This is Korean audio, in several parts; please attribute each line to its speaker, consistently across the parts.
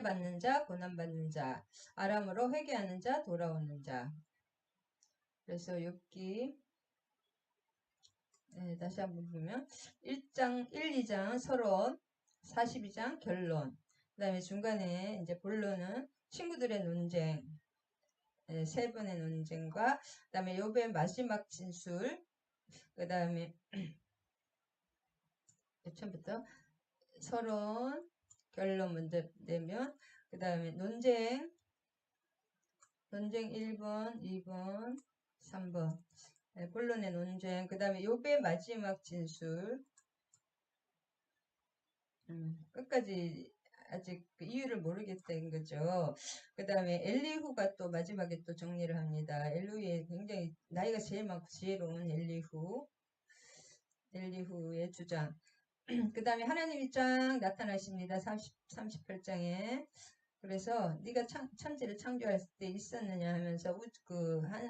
Speaker 1: 받는 자, 고난받는 자, 아람으로 회개하는 자, 돌아오는 자. 그래서 욥기 다시 한번 보면 1장, 1, 2장 서론, 42장 결론. 그 다음에 중간에 이제 본론은 친구들의 논쟁, 세 번의 논쟁과 그 다음에 욥의 마지막 진술, 그 다음에 처음부터 서론, 결론 먼저 내면 그 다음에 논쟁 1번, 2번, 3번 본론의 논쟁, 그 다음에 욥의 마지막 진술, 끝까지 아직 그 이유를 모르겠다는 거죠. 그 다음에 엘리후가 또 마지막에 또 정리를 합니다. 엘리후의 굉장히 나이가 제일 많고 지혜로운 엘리후의 주장. 그 다음에 하나님이 쫙 나타나십니다. 38장에. 그래서 네가 천지를 창조할 때 있었느냐 하면서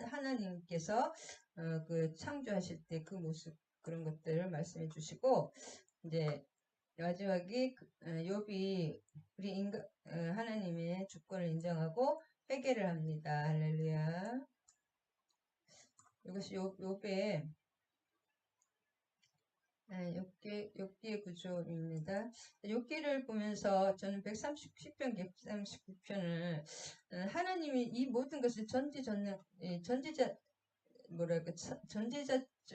Speaker 1: 하나님께서 그 창조하실 때 그 모습 그런 것들을 말씀해 주시고 이제 마지막에 욥이 우리 하나님의 주권을 인정하고 회개를 합니다. 할렐루야. 이것이 욥의 욥기의 구조입니다. 욥기를 보면서 저는 130편, 139편을 하나님이 이 모든 것을 전지자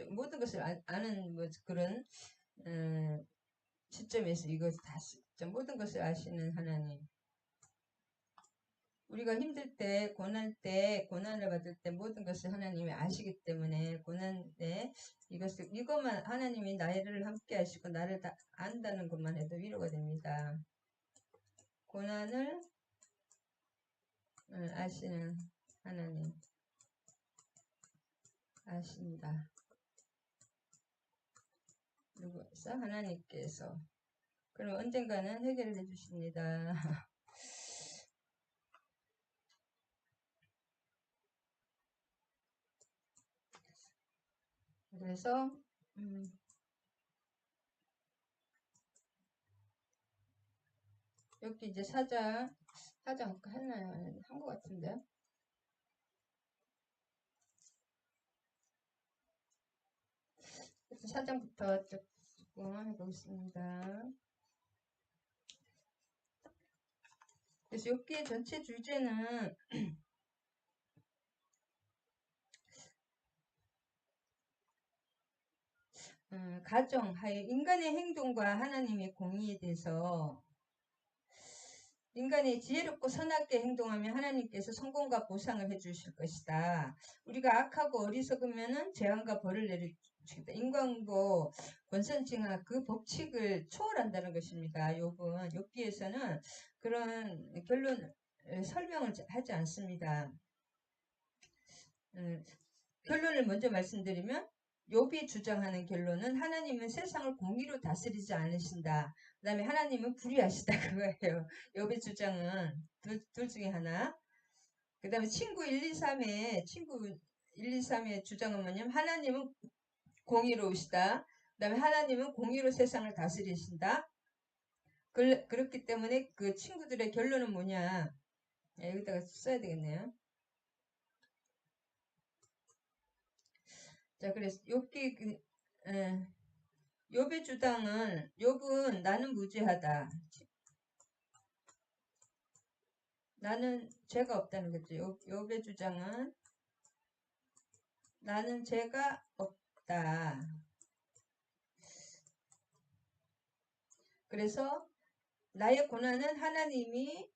Speaker 1: 모든 것을 아는 뭐 그런 시점에서 이것을 다 모든 것을 아시는 하나님. 우리가 힘들 때, 고난을 받을 때 모든 것을 하나님이 아시기 때문에 고난에 이것만 하나님이 나를 함께 하시고 나를 다 안다는 것만 해도 위로가 됩니다. 고난을 아시는 하나님 아신다. 누구서? 하나님께서. 그럼 언젠가는 해결을 해주십니다. 그래서 여기 이제 사장 했나요? 한 것 같은데. 그래서 사장부터 조금 해보겠습니다. 그래서 여기에 전체 주제는 가정, 하에 인간의 행동과 하나님의 공의에 대해서 인간이 지혜롭고 선하게 행동하면 하나님께서 성공과 보상을 해주실 것이다. 우리가 악하고 어리석으면은 재앙과 벌을 내리시겠다. 인간고 권선징악 그 법칙을 초월한다는 것입니다. 욥기에서는 그런 결론 설명을 하지 않습니다. 결론을 먼저 말씀드리면 욥이 주장하는 결론은 하나님은 세상을 공의로 다스리지 않으신다. 그 다음에 하나님은 불의하시다 그거예요. 욥의 주장은 둘 중에 하나. 그 다음에 친구 1, 2, 3의 주장은 뭐냐면 하나님은 공의로우시다. 그 다음에 하나님은 공의로 세상을 다스리신다. 그렇기 때문에 그 친구들의 결론은 뭐냐. 여기다가 써야 되겠네요. 자, 그래서 욥의 주장은 욥은 나는 무죄하다. 나는 죄가 없다는 거죠. 욥의 주장은 나는 죄가 없다. 그래서 나의 고난은 하나님이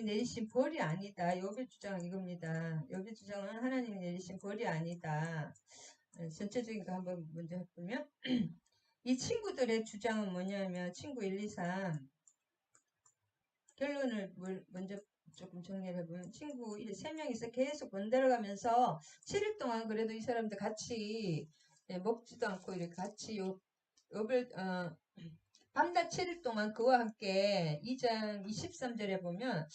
Speaker 1: 내리신 벌이 아니다. 욥의 주장은 이겁니다. 욥의 주장은 하나님이 내리신 벌이 아니다. 전체적인 거 한번 먼저 해보면 이 친구들의 주장은 뭐냐면 친구 1, 2, 3 결론을 먼저 조금 정리를 해보면 친구 3명이서 계속 번갈아가면서 7일 동안 그래도 이 사람들 같이 먹지도 않고 이렇게 같이 욥을 밤낮 7일 동안 그와 함께 2장 23절에 보면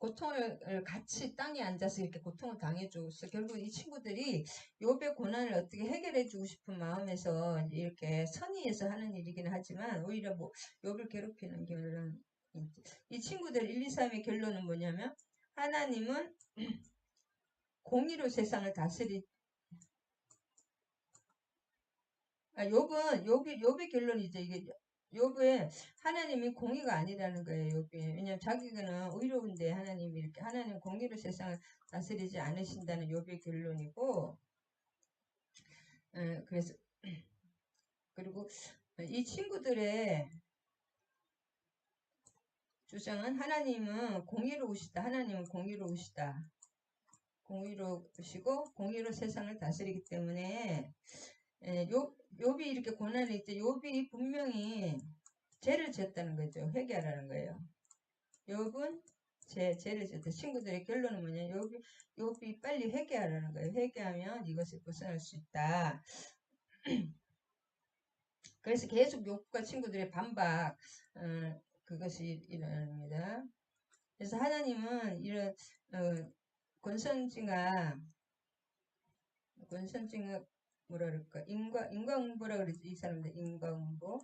Speaker 1: 고통을 같이 땅에 앉아서 이렇게 고통을 당해줘서 결국 이 친구들이 욥의 고난을 어떻게 해결해주고 싶은 마음에서 이렇게 선의해서 하는 일이긴 하지만 오히려 뭐 욥을 괴롭히는 결론. 이 친구들 1, 2, 3의 결론은 뭐냐면 하나님은 공의로 세상을 욥의 결론이죠. 이게 욥은 하나님이 공의가 아니라는 거예요. 욥이. 왜냐면 자기는 의로운데 하나님이 이렇게 하나님 공의로 세상을 다스리지 않으신다는 욥의 결론이고, 그래서 그리고 이 친구들의 주장은 하나님은 공의로우시다. 하나님은 공의로우시다. 공의로우시고 공의로 세상을 다스리기 때문에 욥이 이렇게 고난이 있죠. 욥이 분명히 죄를 지었다는 거죠. 회개하라는 거예요. 욥은 죄를 지었다. 친구들의 결론은 뭐냐? 욥이 빨리 회개하라는 거예요. 회개하면 이것을 벗어날 수 있다. 그래서 계속 욥과 친구들의 반박, 그것이 일어납니다. 그래서 하나님은 이런 권선징악 뭐라 그럴까? 인과응보라 그러지. 이 사람들 인과응보.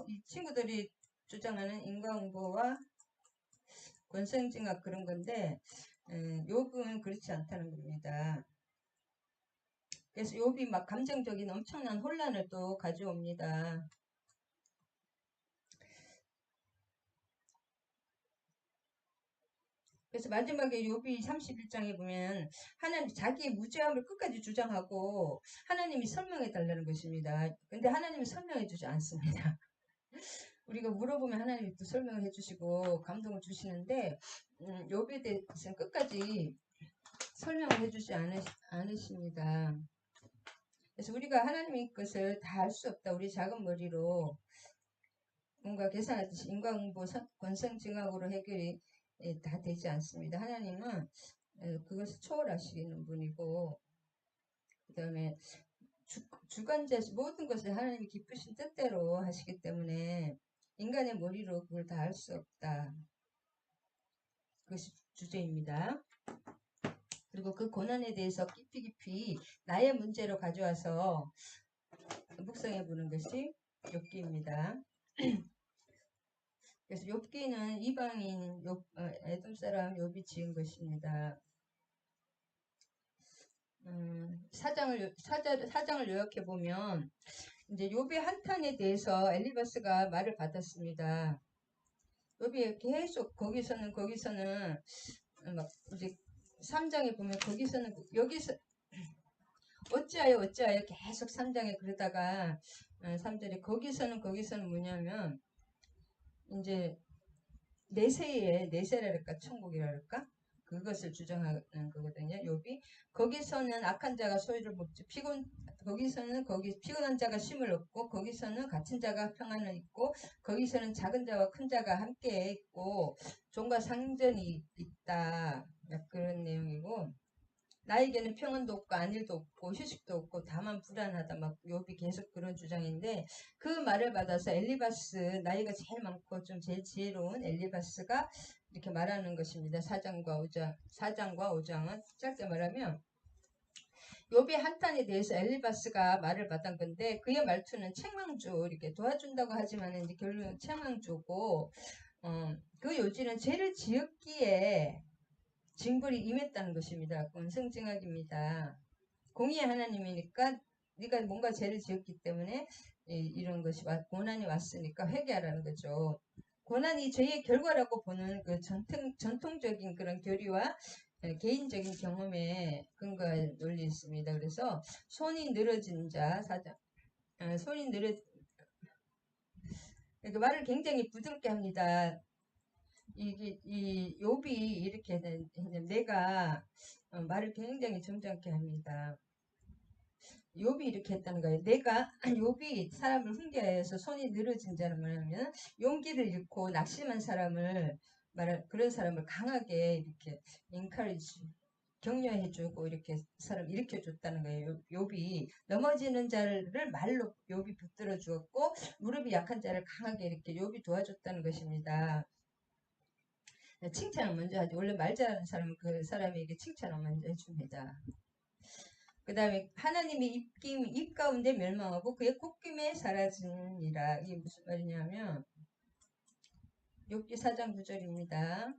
Speaker 1: 이 친구들이 주장하는 인과응보와 권선징악 그런 건데 욥은 그렇지 않다는 겁니다. 그래서 욥이 막 감정적인 엄청난 혼란을 또 가져옵니다. 그래서 마지막에 욥이 31장에 보면 하나님 자기의 무죄함을 끝까지 주장하고 하나님이 설명해 달라는 것입니다. 근데 하나님이 설명해 주지 않습니다. 우리가 물어보면 하나님이 또 설명을 해주시고 감동을 주시는데 욥에 대해서는 끝까지 설명을 해주지 않으십니다. 그래서 우리가 하나님의 것을 다 할 수 없다. 우리 작은 머리로 뭔가 계산하듯이 인과응보, 권성징악으로 해결이 다 되지 않습니다. 하나님은 그것을 초월하시는 분이고 그 다음에 주관자시 모든 것을 하나님이 기쁘신 뜻대로 하시기 때문에 인간의 머리로 그걸 다 할 수 없다. 그것이 주제입니다. 그리고 그 고난에 대해서 깊이 나의 문제로 가져와서 묵상해 보는 것이 욥기입니다. 그래서 욥기는 이방인 에돔 사람 욥이 지은 것입니다. 사장을 요약해 보면 이제 욥의 한탄에 대해서 엘리바스가 말을 받았습니다. 욥이 계속 거기서는 막 이제 3장에 보면 거기서는 여기서 어찌하여 계속 3장에 그러다가 3절에 거기서는 뭐냐면 이제 내세랄까 천국이랄까 그것을 주장하는 거거든요. 욥이 거기서는 악한 자가 소유를 먹지 거기서는 피곤한 자가 쉼을 얻고 거기서는 갇힌 자가 평안을 잊고 거기서는 작은 자와 큰 자가 함께 있고 종과 상전이 있다. 그런 내용이고 나에게는 평안도 없고 안일도 없고 휴식도 없고 다만 불안하다. 막 욥이 계속 그런 주장인데 그 말을 받아서 엘리바스 나이가 제일 많고 좀 제일 지혜로운 엘리바스가 이렇게 말하는 것입니다. 4장과 5장은 짧게 말하면 욥의 한탄에 대해서 엘리바스가 말을 받은 건데 그의 말투는 책망조 이렇게 도와준다고 하지만 이제 결론은 책망조고 그 요지는 죄를 지었기에 징벌이 임했다는 것입니다. 권성징악입니다. 공의의 하나님이니까 네가 뭔가 죄를 지었기 때문에 이런 것이 고난이 왔으니까 회개하라는 거죠. 고난이 죄의 결과라고 보는 그 전통적인 그런 교리와 개인적인 경험에 근거할 논리 있습니다. 그래서 손이 늘어진 자 사장 손이 그러니까 말을 굉장히 부드럽게 합니다. 이 욥이 이렇게 내가 말을 굉장히 점잖게 합니다. 욥이 이렇게 했다는 거예요. 내가 욥이 사람을 훈계하여서 손이 늘어진 자는 뭐냐면 용기를 잃고 낙심한 사람을 그런 사람을 강하게 이렇게 encourage 격려해주고 이렇게 사람 일으켜줬다는 거예요. 욥이 넘어지는 자를 말로 욥이 붙들어 주었고 무릎이 약한 자를 강하게 이렇게 욥이 도와줬다는 것입니다. 칭찬을 먼저 하죠. 원래 말 잘하는 사람은 그 사람에게 칭찬을 먼저 해줍니다. 그 다음에 하나님의 입 가운데 멸망하고 그의 콧김에 사라지니라. 이게 무슨 말이냐면 욥기 4장 9절입니다.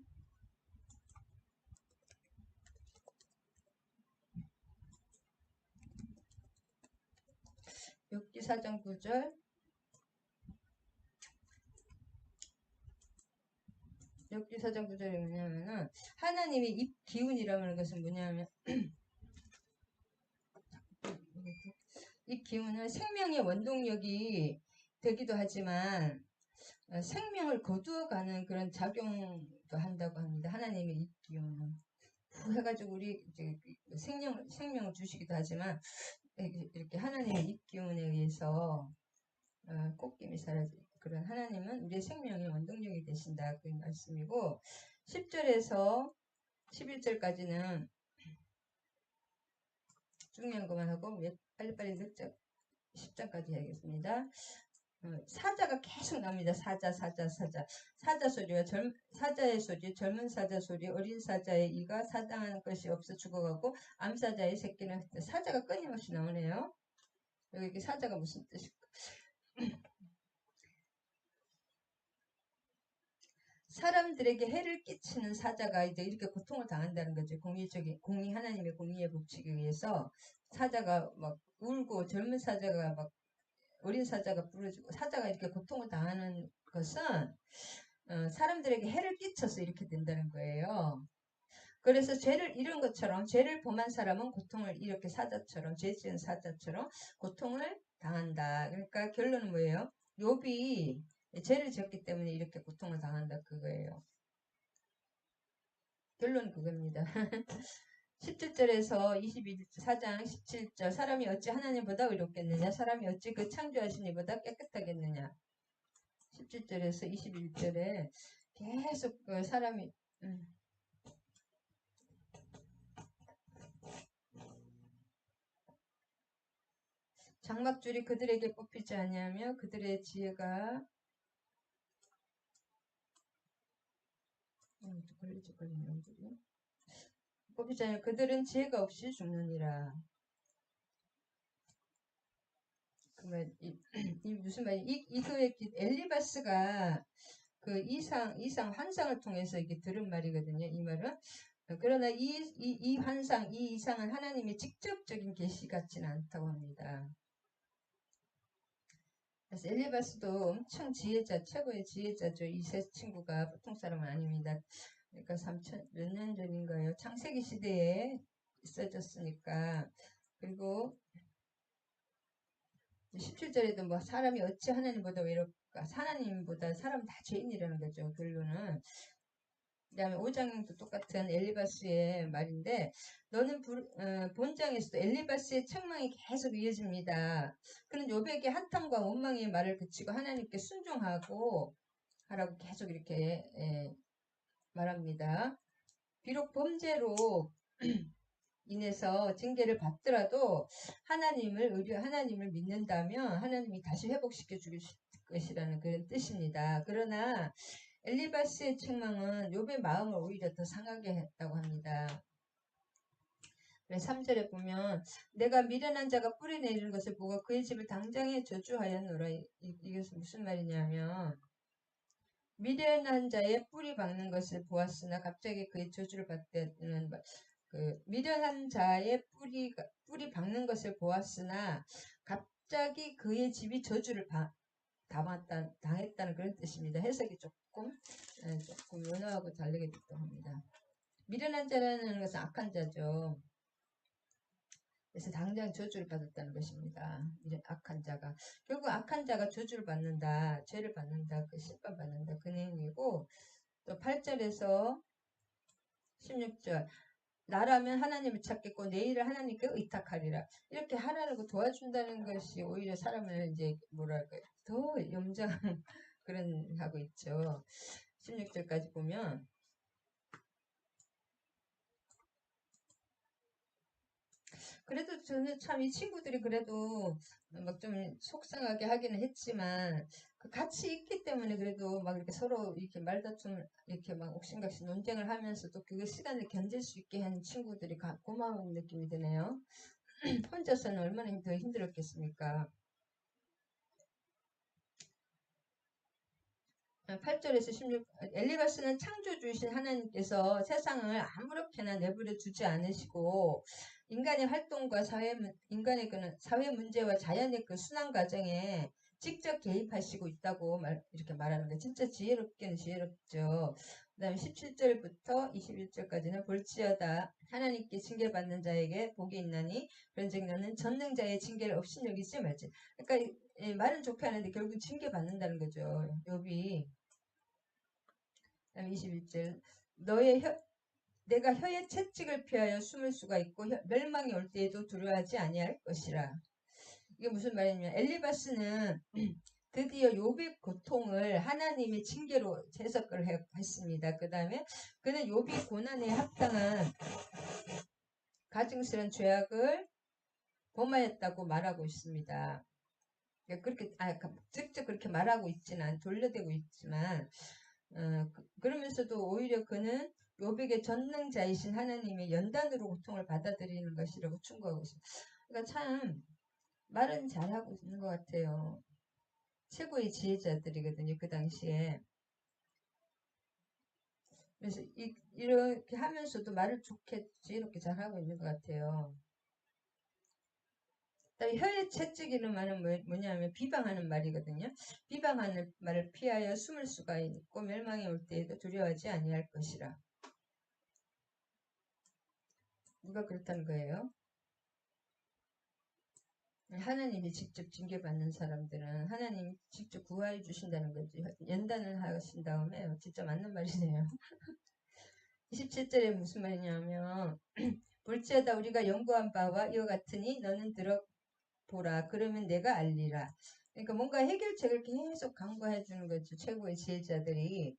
Speaker 1: 욥기 4장 9절. 욥기 4장 9절이 뭐냐면은 하나님의 입 기운이라는 것은 뭐냐면 이 기운은 생명의 원동력이 되기도 하지만 생명을 거두어가는 그런 작용도 한다고 합니다. 하나님의 이 기운은 해가지고 우리 이제 생명을 주시기도 하지만 이렇게 하나님의 이 기운에 의해서 꽃김이 사라지 그런 하나님은 우리의 생명의 원동력이 되신다 그 말씀이고 10절에서 11절까지는 중요한 것만 하고 빨리빨리 늙자 10장까지 해야겠습니다. 사자가 계속 납니다. 사자 소리와 사자의 소리, 젊은 사자 소리, 어린 사자의 이가 사당하는 것이 없어 죽어가고 암사자의 새끼는 사자가 끊임없이 나오네요. 여기 사자가 무슨 뜻일까? 사람들에게 해를 끼치는 사자가 이제 이렇게 고통을 당한다는 거죠. 하나님의 공의의 법칙에 의해서 사자가 막 울고 젊은 사자가 막 어린 사자가 부러지고 사자가 이렇게 고통을 당하는 것은 사람들에게 해를 끼쳐서 이렇게 된다는 거예요. 그래서 이런 것처럼 죄를 범한 사람은 고통을 이렇게 죄 지은 사자처럼 고통을 당한다. 그러니까 결론은 뭐예요? 욥이 죄를 지었기 때문에 이렇게 고통을 당한다 그거예요. 결론은 그겁니다. 17절에서 4장 17절 사람이 어찌 하나님보다 의롭겠느냐 사람이 어찌 그 창조하신 이보다 깨끗하겠느냐 17절에서 21절에 계속 그 사람이 장막줄이 그들에게 뽑히지 아니하며 그들의 지혜가 뽑히지 아니하며 그들은 지혜가 없이 죽느니라. 그러면 이 무슨 말이 이거의 엘리바스가 그 이상 환상을 통해서 이게 들은 말이거든요. 이 말은 그러나 이 환상 이 이상은 하나님의 직접적인 계시 같지는 않다고 합니다. 그래서 엘리바스도 엄청 최고의 지혜자죠. 이 세 친구가 보통 사람은 아닙니다. 그러니까 3천 몇 년 전인가요? 창세기 시대에 있어졌으니까. 그리고 17절에도 뭐 사람이 어찌 하나님보다 외롭까? 하나님보다 사람은 다 죄인이라는 거죠. 결론은. 그 다음에 5장도 똑같은 엘리바스의 말인데 너는 본장에서도 엘리바스의 책망이 계속 이어집니다. 그는 욥에게 한탄과 원망의 말을 그치고 하나님께 순종하고 하라고 계속 이렇게 말합니다. 비록 범죄로 인해서 징계를 받더라도 하나님을 믿는다면 하나님이 다시 회복시켜 주실 것이라는 그런 뜻입니다. 그러나 엘리바스의 책망은 욥의 마음을 오히려 더 상하게 했다고 합니다. 3절에 보면 내가 미련한 자가 뿌리 내리는 것을 보고 그의 집을 당장에 저주하였노라. 이것은 무슨 말이냐면 미련한 자의 뿌리 박는 것을 보았으나 갑자기 그의 저주를 받는 미련한 자의 뿌리 박는 것을 보았으나 갑자기 그의 집이 저주를 당했다는 그런 뜻입니다. 해석이 조금 원어하고 다르게 됐다고 합니다. 미련한 자라는 것은 악한 자죠. 그래서 당장 저주를 받았다는 것입니다. 이런 악한 자가. 결국 악한 자가 저주를 받는다. 죄를 받는다. 그 심판 받는다. 그 내용이고 또 8절에서 16절 나라면 하나님을 찾겠고 내 일을 하나님께 의탁하리라. 이렇게 하라고 도와준다는 것이 오히려 사람을 이제 뭐랄까 더 염장 그런 하고 있죠. 16절까지 보면 그래도 저는 참 이 친구들이 그래도 막 좀 속상하게 하기는 했지만 그 같이 있기 때문에 그래도 막 이렇게 서로 이렇게 말다툼 이렇게 막 옥신각신 논쟁을 하면서도 그 시간을 견딜 수 있게 한 친구들이 고마운 느낌이 드네요. 혼자서는 얼마나 더 힘들었겠습니까? 8절에서 16, 엘리바스는 창조주이신 하나님께서 세상을 아무렇게나 내버려 두지 않으시고 인간의 활동과 인간의 그는 사회 문제와 자연의 그 순환 과정에 직접 개입하시고 있다고 이렇게 말하는 거예요. 진짜 지혜롭기는 지혜롭죠. 그 다음에 17절부터 21절까지는 볼지어다 하나님께 징계받는 자에게 복이 있나니 그런즉 너는 전능자의 징계를 없인 여기지 말지. 그러니까 말은 좋게 하는데 결국 징계받는다는 거죠. 욥이. 그다음에 21절 내가 혀의 채찍을 피하여 숨을 수가 있고 멸망이 올 때에도 두려워하지 아니할 것이라. 이게 무슨 말이냐면 엘리바스는 드디어 욥의 고통을 하나님의 징계로 해석을 했습니다. 그 다음에 그는 욥이 고난에 합당한 가증스러운 죄악을 범하였다고 말하고 있습니다. 그렇게 직접 그렇게 말하고 있지는 돌려대고 있지만 그러면서도 오히려 그는 욥에게 전능자이신 하나님의 연단으로 고통을 받아들이는 것이라고 충고하고 있습니다. 그러니까 참 말은 잘하고 있는 것 같아요. 최고의 지혜자들이거든요. 그 당시에. 그래서 이렇게 하면서도 말을 좋게 지혜롭게 잘하고 있는 것 같아요. 혀의 채찍이는 말은 뭐냐면 비방하는 말이거든요. 비방하는 말을 피하여 숨을 수가 있고 멸망이 올 때에도 두려워하지 아니할 것이라. 누가 그렇다는 거예요? 하나님이 직접 징계받는 사람들은 하나님이 직접 구하여 주신다는 거지. 연단을 하신 다음에 진짜 맞는 말이네요. 27절에 무슨 말이냐면 볼지어다 우리가 연구한 바와 이와 같으니 너는 들어보라. 그러면 내가 알리라. 그러니까 뭔가 해결책을 계속 강구해 주는 거죠. 최고의 지혜자들이.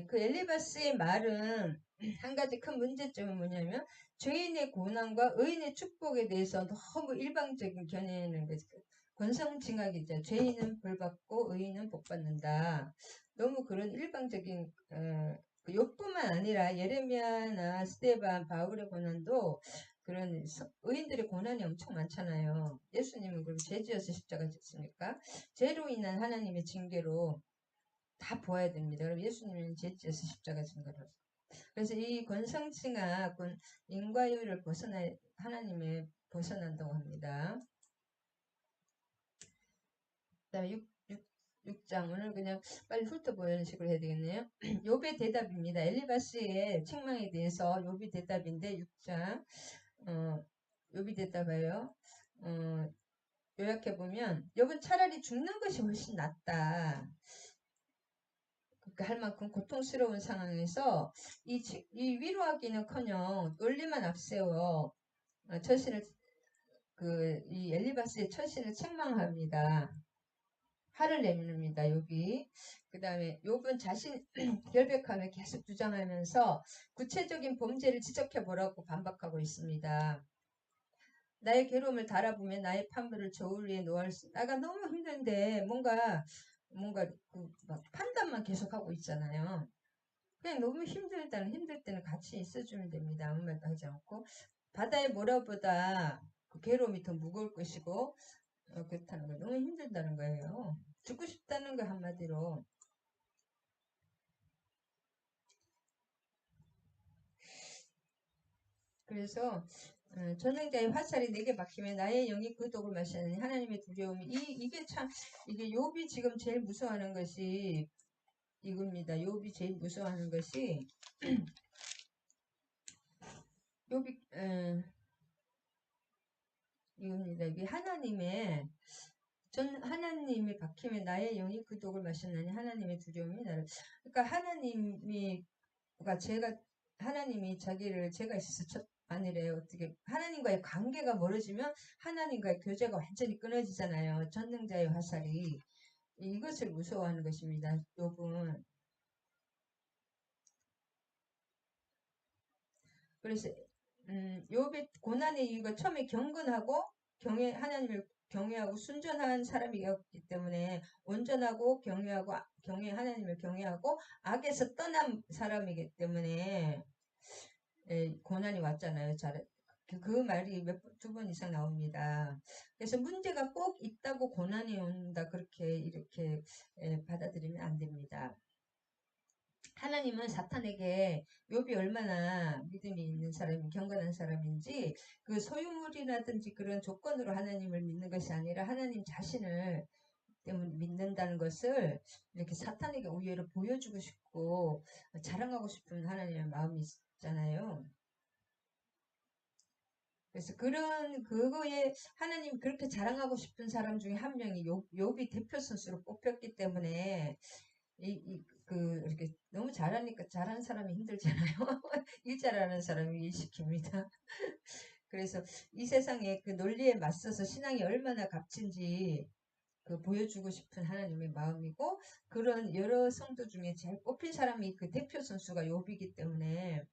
Speaker 1: 그 엘리바스의 말은 한 가지 큰 문제점은 뭐냐면 죄인의 고난과 의인의 축복에 대해서 너무 일방적인 견해는 거죠. 권성징악이죠. 죄인은 벌받고 의인은 복받는다. 너무 그런 일방적인 그 욥뿐만 아니라 예레미야나 스데반, 바울의 고난도 그런 의인들의 고난이 엄청 많잖아요. 예수님은 그럼 죄지어서 십자가 졌습니까? 죄로 인한 하나님의 징계로 다 보아야 됩니다. 그럼 예수님은 죄지어서 십자가 진 거라서. 그래서 이 권성징악, 인과율을 하나님의 벗어난다고 합니다. 그 다음에 6장 오늘 그냥 빨리 훑어보는 식으로 해야 되겠네요. 욥의 대답입니다. 엘리바스의 책망에 대해서 욥의 대답인데 6장 욥이 대답해요. 요약해보면 욥은 차라리 죽는 것이 훨씬 낫다. 할 만큼 고통스러운 상황에서 이 위로하기는커녕 논리만 앞세워 처신을 이 엘리바스의 처신을 책망합니다. 화를 내늡니다. 욥이. 그 다음에 욥은 자신 결백함을 계속 주장하면서 구체적인 범죄를 지적해 보라고 반박하고 있습니다. 나의 괴로움을 달아보면 나의 판결을 저울 위에 놓을 수 나가 너무 힘든데 뭔가 막 판단만 계속하고 있잖아요. 그냥 너무 힘들 때는 같이 있어주면 됩니다. 아무 말도 하지 않고 바다의 모래보다 그 괴로움이 더 무거울 것이고 그렇다는 거예요. 너무 힘들다는 거예요. 죽고 싶다는 거 한마디로. 그래서 전능자의 화살이 내게 박히면 나의 영이 그 독을 마시느니 하나님의 두려움이 이게 참 이게 욥이 지금 제일 무서워하는 것이 이겁니다. 욥이 제일 무서워하는 것이 욥이 이겁니다. 이게 하나님이 박히면 나의 영이 그 독을 마셨나니 하나님의 두려움이 나를. 그러니까 하나님이 자기를 제가 있어서 아니래요. 어떻게 하나님과의 관계가 멀어지면 하나님과의 교제가 완전히 끊어지잖아요. 전능자의 화살이 이것을 무서워하는 것입니다. 욥은. 그래서 욥의 고난의 이유가 처음에 경건하고 하나님을 경외하고 순전한 사람이었기 때문에 온전하고 하나님을 경외하고 악에서 떠난 사람이기 때문에 고난이 왔잖아요. 그 말이 두 번 이상 나옵니다. 그래서 문제가 꼭 있다고 고난이 온다 그렇게 이렇게 받아들이면 안 됩니다. 하나님은 사탄에게 욥이 얼마나 믿음이 있는 사람이 경건한 사람인지 그 소유물이라든지 그런 조건으로 하나님을 믿는 것이 아니라 하나님 자신을 때문에 믿는다는 것을 이렇게 사탄에게 오히려 보여주고 싶고 자랑하고 싶은 하나님의 마음이 있잖아요. 그래서 그거에 하나님 그렇게 자랑하고 싶은 사람 중에 한 명이 욥이 대표 선수로 뽑혔기 때문에 이렇게 너무 잘하니까 잘하는 사람이 힘들잖아요. 일 잘하는 사람이 일 시킵니다. 그래서 이 세상에 그 논리에 맞서서 신앙이 얼마나 값진지 보여주고 싶은 하나님의 마음이고 그런 여러 성도 중에 제일 뽑힌 사람이 그 대표 선수가 욥이기 때문에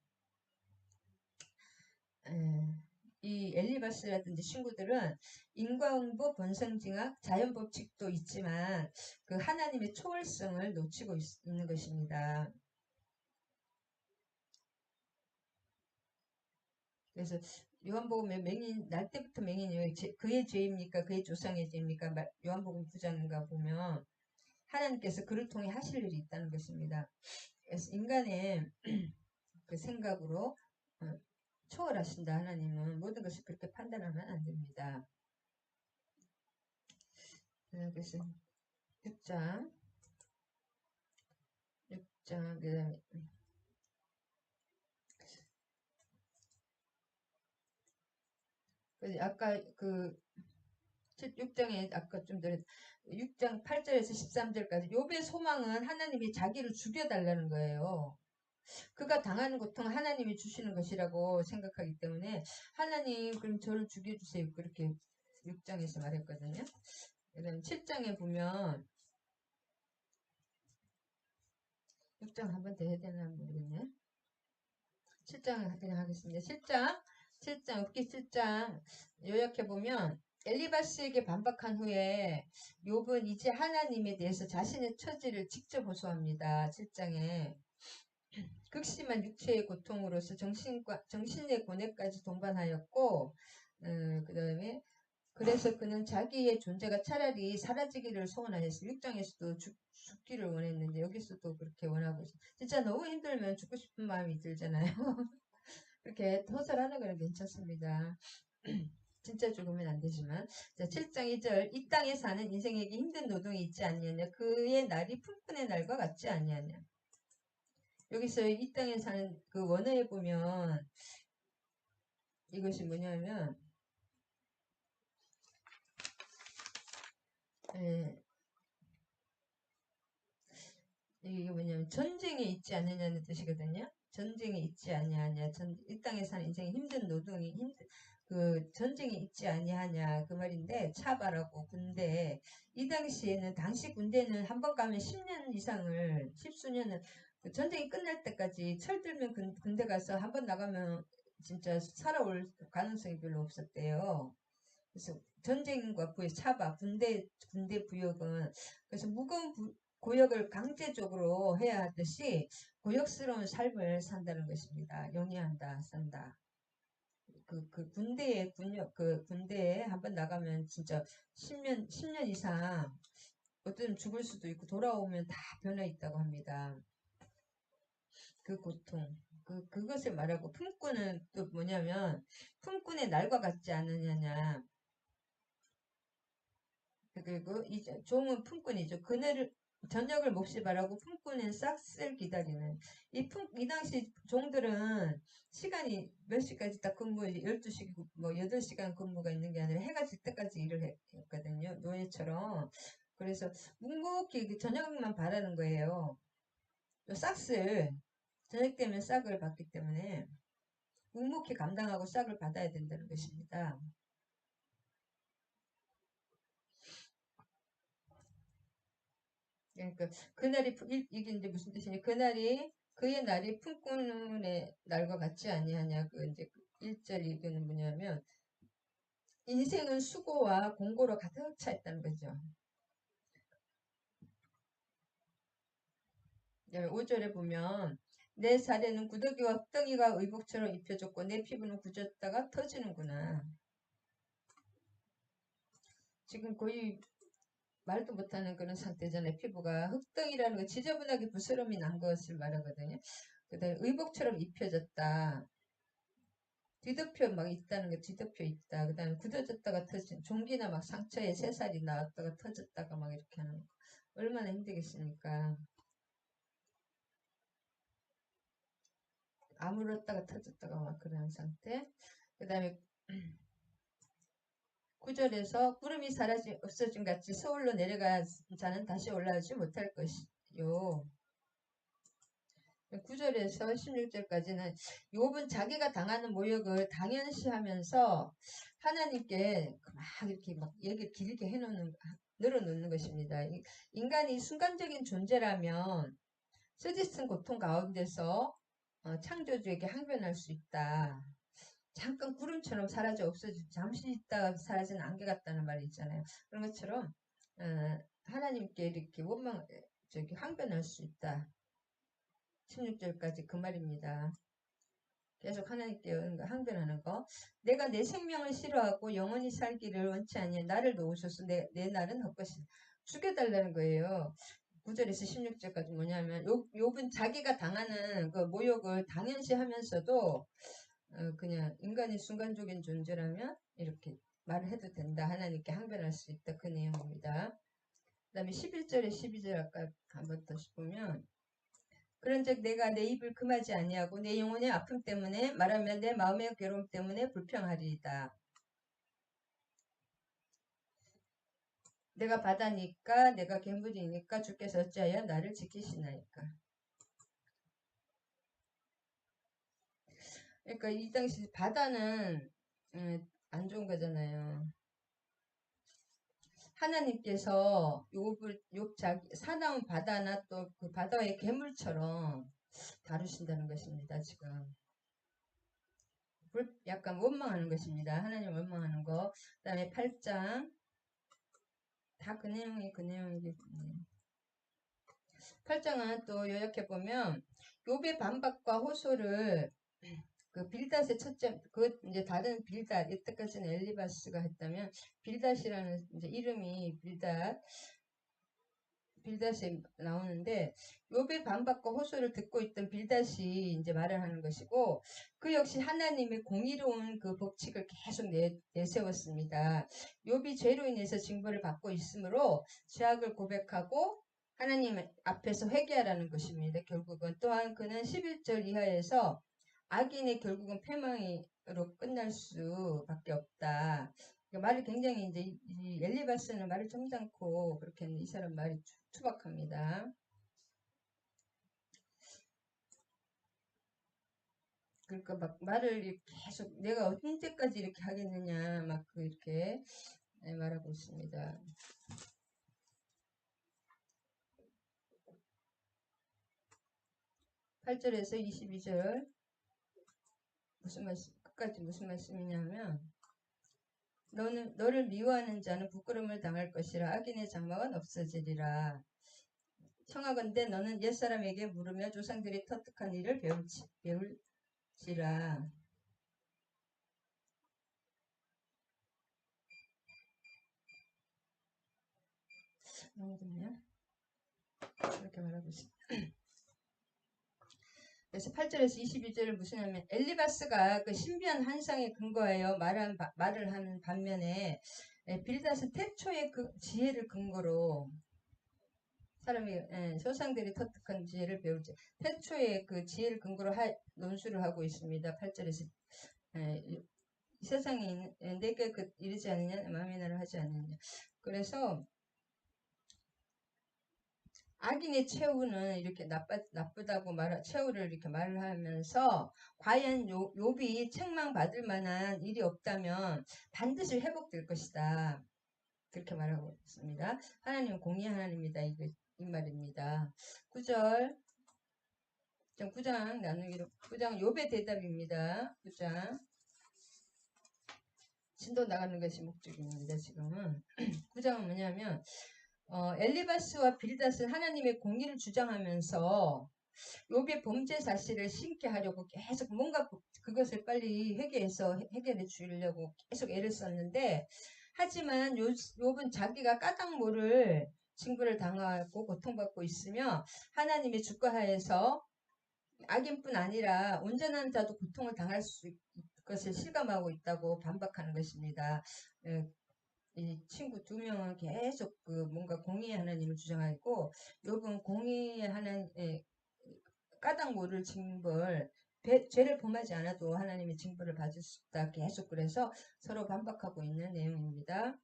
Speaker 1: 이 엘리바스라든지 친구들은 인과응보, 본성징악, 자연법칙도 있지만 그 하나님의 초월성을 놓치고 있는 것입니다. 그래서 요한복음에 맹인 날 때부터 맹인이 그의 죄입니까? 그의 조상의 죄입니까? 요한복음 9장인가 보면 하나님께서 그를 통해 하실 일이 있다는 것입니다. 그래서 인간의 그 생각으로 초월하신다 하나님은 모든 것을 그렇게 판단하면 안 됩니다. 그래서 6장 그 다음에 아까 그 6장에 아까 좀 전에 6장 8절에서 13절까지 욥의 소망은 하나님이 자기를 죽여달라는 거예요. 그가 당하는 고통은 하나님이 주시는 것이라고 생각하기 때문에 하나님 그럼 저를 죽여주세요. 그렇게 6장에서 말했거든요. 그다음 7장에 보면 6장 한 번 더 해야 되나 모르겠네. 7장 그냥 하겠습니다. 7장 웃기 7장 요약해보면 엘리바스에게 반박한 후에 욥은 이제 하나님에 대해서 자신의 처지를 직접 호소합니다. 7장에 극심한 육체의 고통으로서 정신의 고뇌까지 동반하였고 그 다음에 그래서 그는 자기의 존재가 차라리 사라지기를 소원하였어. 6장에서도 죽기를 원했는데 여기서도 그렇게 원하고 있어. 진짜 너무 힘들면 죽고 싶은 마음이 들잖아요. 그렇게 호소하는 건 괜찮습니다. 진짜 죽으면 안 되지만. 자, 7장 2절. 이 땅에 사는 인생에게 힘든 노동이 있지 않느냐. 그의 날이 품꾼의 날과 같지 않느냐. 여기서 이 땅에 사는 그 원어에 보면 이것이 뭐냐면 이게 뭐냐면 전쟁에 있지 않느냐는 뜻이거든요. 전쟁에 있지 아니하냐. 이 땅에 사는 인생의 힘든 노동이 그 전쟁에 있지 아니하냐 그 말인데 차바라고 군대 이 당시에는 당시 군대는 한 번 가면 10년 이상을 10수년을 그 전쟁이 끝날 때까지 철들면 군대 가서 한 번 나가면 진짜 살아올 가능성이 별로 없었대요. 그래서 전쟁과 부의 차바 군대 부역은 그래서 무거운 고역을 강제적으로 해야 하듯이 고역스러운 삶을 산다는 것입니다. 영위한다, 산다. 군대에 한번 나가면 진짜 10년 이상 어떤 죽을 수도 있고 돌아오면 다 변해 있다고 합니다. 그 고통. 그것을 말하고 품꾼은 또 뭐냐면 품꾼의 날과 같지 않느냐. 그리고 이제 종은 품꾼이죠. 그네를 저녁을 몹시 바라고 품꾼은 싹쓸 기다리는 이 당시 종들은 시간이 몇 시까지 딱 근무 12시 뭐 8시간 근무가 있는 게 아니라 해가 질 때까지 일을 했거든요. 노예처럼. 그래서 묵묵히 저녁만 바라는 거예요. 또 싹쓸 저녁 되면 싹을 받기 때문에 묵묵히 감당하고 싹을 받아야 된다는 것입니다. 그러니까 이게 이제 무슨 뜻이냐? 그의 날이 품꾼의 날과 같지 아니하냐? 그 이제 1절 이거는 뭐냐면 인생은 수고와 공고로 가득 차 있다는 거죠. 5절에 보면 내 살에는 구더기와 흙덩이가 의복처럼 입혀졌고 내 피부는 굳었다가 터지는구나. 지금 거의 말도 못하는 그런 상태잖아요. 피부가 흙덩이라는 거 지저분하게 부스럼이 난 것을 말하거든요. 그 다음에 의복처럼 입혀졌다. 뒤덮여 막 있다는 게 뒤덮여 있다. 그 다음에 굳어졌다가 터진 종기나 막 상처에 새살이 나왔다가 터졌다가 막 이렇게 하는 거. 얼마나 힘들겠습니까? 아물었다가 터졌다가 막 그런 상태. 그 다음에 9절에서 구름이 사라지 없어진 같이 서울로 내려간 자는 다시 올라오지 못할 것이요. 9절에서 16절까지는 욥은 자기가 당하는 모욕을 당연시하면서 하나님께 막 이렇게 막 얘기를 길게 늘어놓는 것입니다. 인간이 순간적인 존재라면 쓰디쓴 고통 가운데서 창조주에게 항변할 수 있다. 잠깐 구름처럼 사라져 없어지고 잠시 있다가 사라지는 안개 같다는 말이 있잖아요. 그런 것처럼 하나님께 이렇게 항변할 수 있다. 16절까지 그 말입니다. 계속 하나님께 항변하는 거. 내가 내 생명을 싫어하고 영원히 살기를 원치 아니해 나를 놓으셔서 내 날은 헛것이다. 죽여달라는 거예요. 9절에서 16절까지 뭐냐면 욥은 자기가 당하는 그 모욕을 당연시하면서도 그냥 인간이 순간적인 존재라면 이렇게 말을 해도 된다. 하나님께 항변할 수 있다. 그 내용입니다. 그 다음에 11절에 12절 아까 한번 더 보면 그런즉 내가 내 입을 금하지 아니하고 내 영혼의 아픔 때문에 말하면 내 마음의 괴로움 때문에 불평하리이다. 내가 바다니까 내가 괴물이니까 주께서 어찌하여 나를 지키시나이까. 그러니까 이 당시 바다는 안 좋은 거잖아요. 하나님께서 사나운 바다나 또 그 바다의 괴물처럼 다루신다는 것입니다. 지금 약간 원망하는 것입니다. 하나님 원망하는 거. 그 다음에 8장 다 그 내용이 8장은 또 요약해 보면 욥의 반박과 호소를 그 빌닷의 첫째 그 이제 다른 빌닷 이때까지는 엘리바스가 했다면 빌닷이라는 이제 이름이 빌닷이 나오는데 욥의 반박과 호소를 듣고 있던 빌닷이 이제 말을 하는 것이고 그 역시 하나님의 공의로운 그 법칙을 계속 내세웠습니다. 욥이 죄로 인해서 징벌을 받고 있으므로 죄악을 고백하고 하나님 앞에서 회개하라는 것입니다. 결국은 또한 그는 11절 이하에서 악인의 결국은 패망으로 끝날 수밖에 없다. 그러니까 말을 굉장히 이제 이 엘리바스는 말을 점잖고 그렇게 이 사람 말이 투박합니다. 그러니까 막 말을 계속 내가 언제까지 이렇게 하겠느냐 막 이렇게 말하고 있습니다. 8절에서 22절 무슨 말씀 끝까지 무슨 말씀이냐면 너를 미워하는 자는 부끄러움을 당할 것이라 악인의 장막은 없어지리라. 청하건대 너는 옛사람에게 물으며 조상들이 터득한 일을 배울지라. 너무군요. 이렇게 말하고 있습니다. 그래서 8절에서 22절을 무슨 하면 엘리바스가 그 신비한 환상에 근거하여 말을 하는 반면에 빌닷은 태초의 그 지혜를 근거로 조상들이 터득한 지혜를 배우지 태초의 그 지혜를 근거로 논술을 하고 있습니다. 8절에서 이 세상에 내게 이르지 않느냐 마음의 나를 하지 않느냐. 그래서 악인의 최후는 이렇게 나쁘다고 최후를 이렇게 말을 하면서 과연 욥이 책망받을 만한 일이 없다면 반드시 회복될 것이다. 그렇게 말하고 있습니다. 하나님은 공의 하나님이다. 이 말입니다. 9절 9장 나누기로 9장 욥의 대답입니다. 9장 진도 나가는 것이 목적입니다. 지금은 9장은 뭐냐면 엘리바스와 빌닷은 하나님의 공의를 주장하면서 욥의 범죄 사실을 신게 하려고 계속 뭔가 그것을 빨리 해결해 주려고 계속 애를 썼는데, 하지만 욥은 자기가 까닭모를 징벌을 당하고 고통받고 있으며 하나님의 주권하에서 악인뿐 아니라 온전한 자도 고통을 당할 수 있는 것을 실감하고 있다고 반박하는 것입니다. 이 친구 두 명은 계속 뭔가 공의의 하나님을 주장하고, 욥은 공의의 하나님 까닭 모를 징벌, 죄를 범하지 않아도 하나님의 징벌을 받을 수 있다. 계속 그래서 서로 반박하고 있는 내용입니다.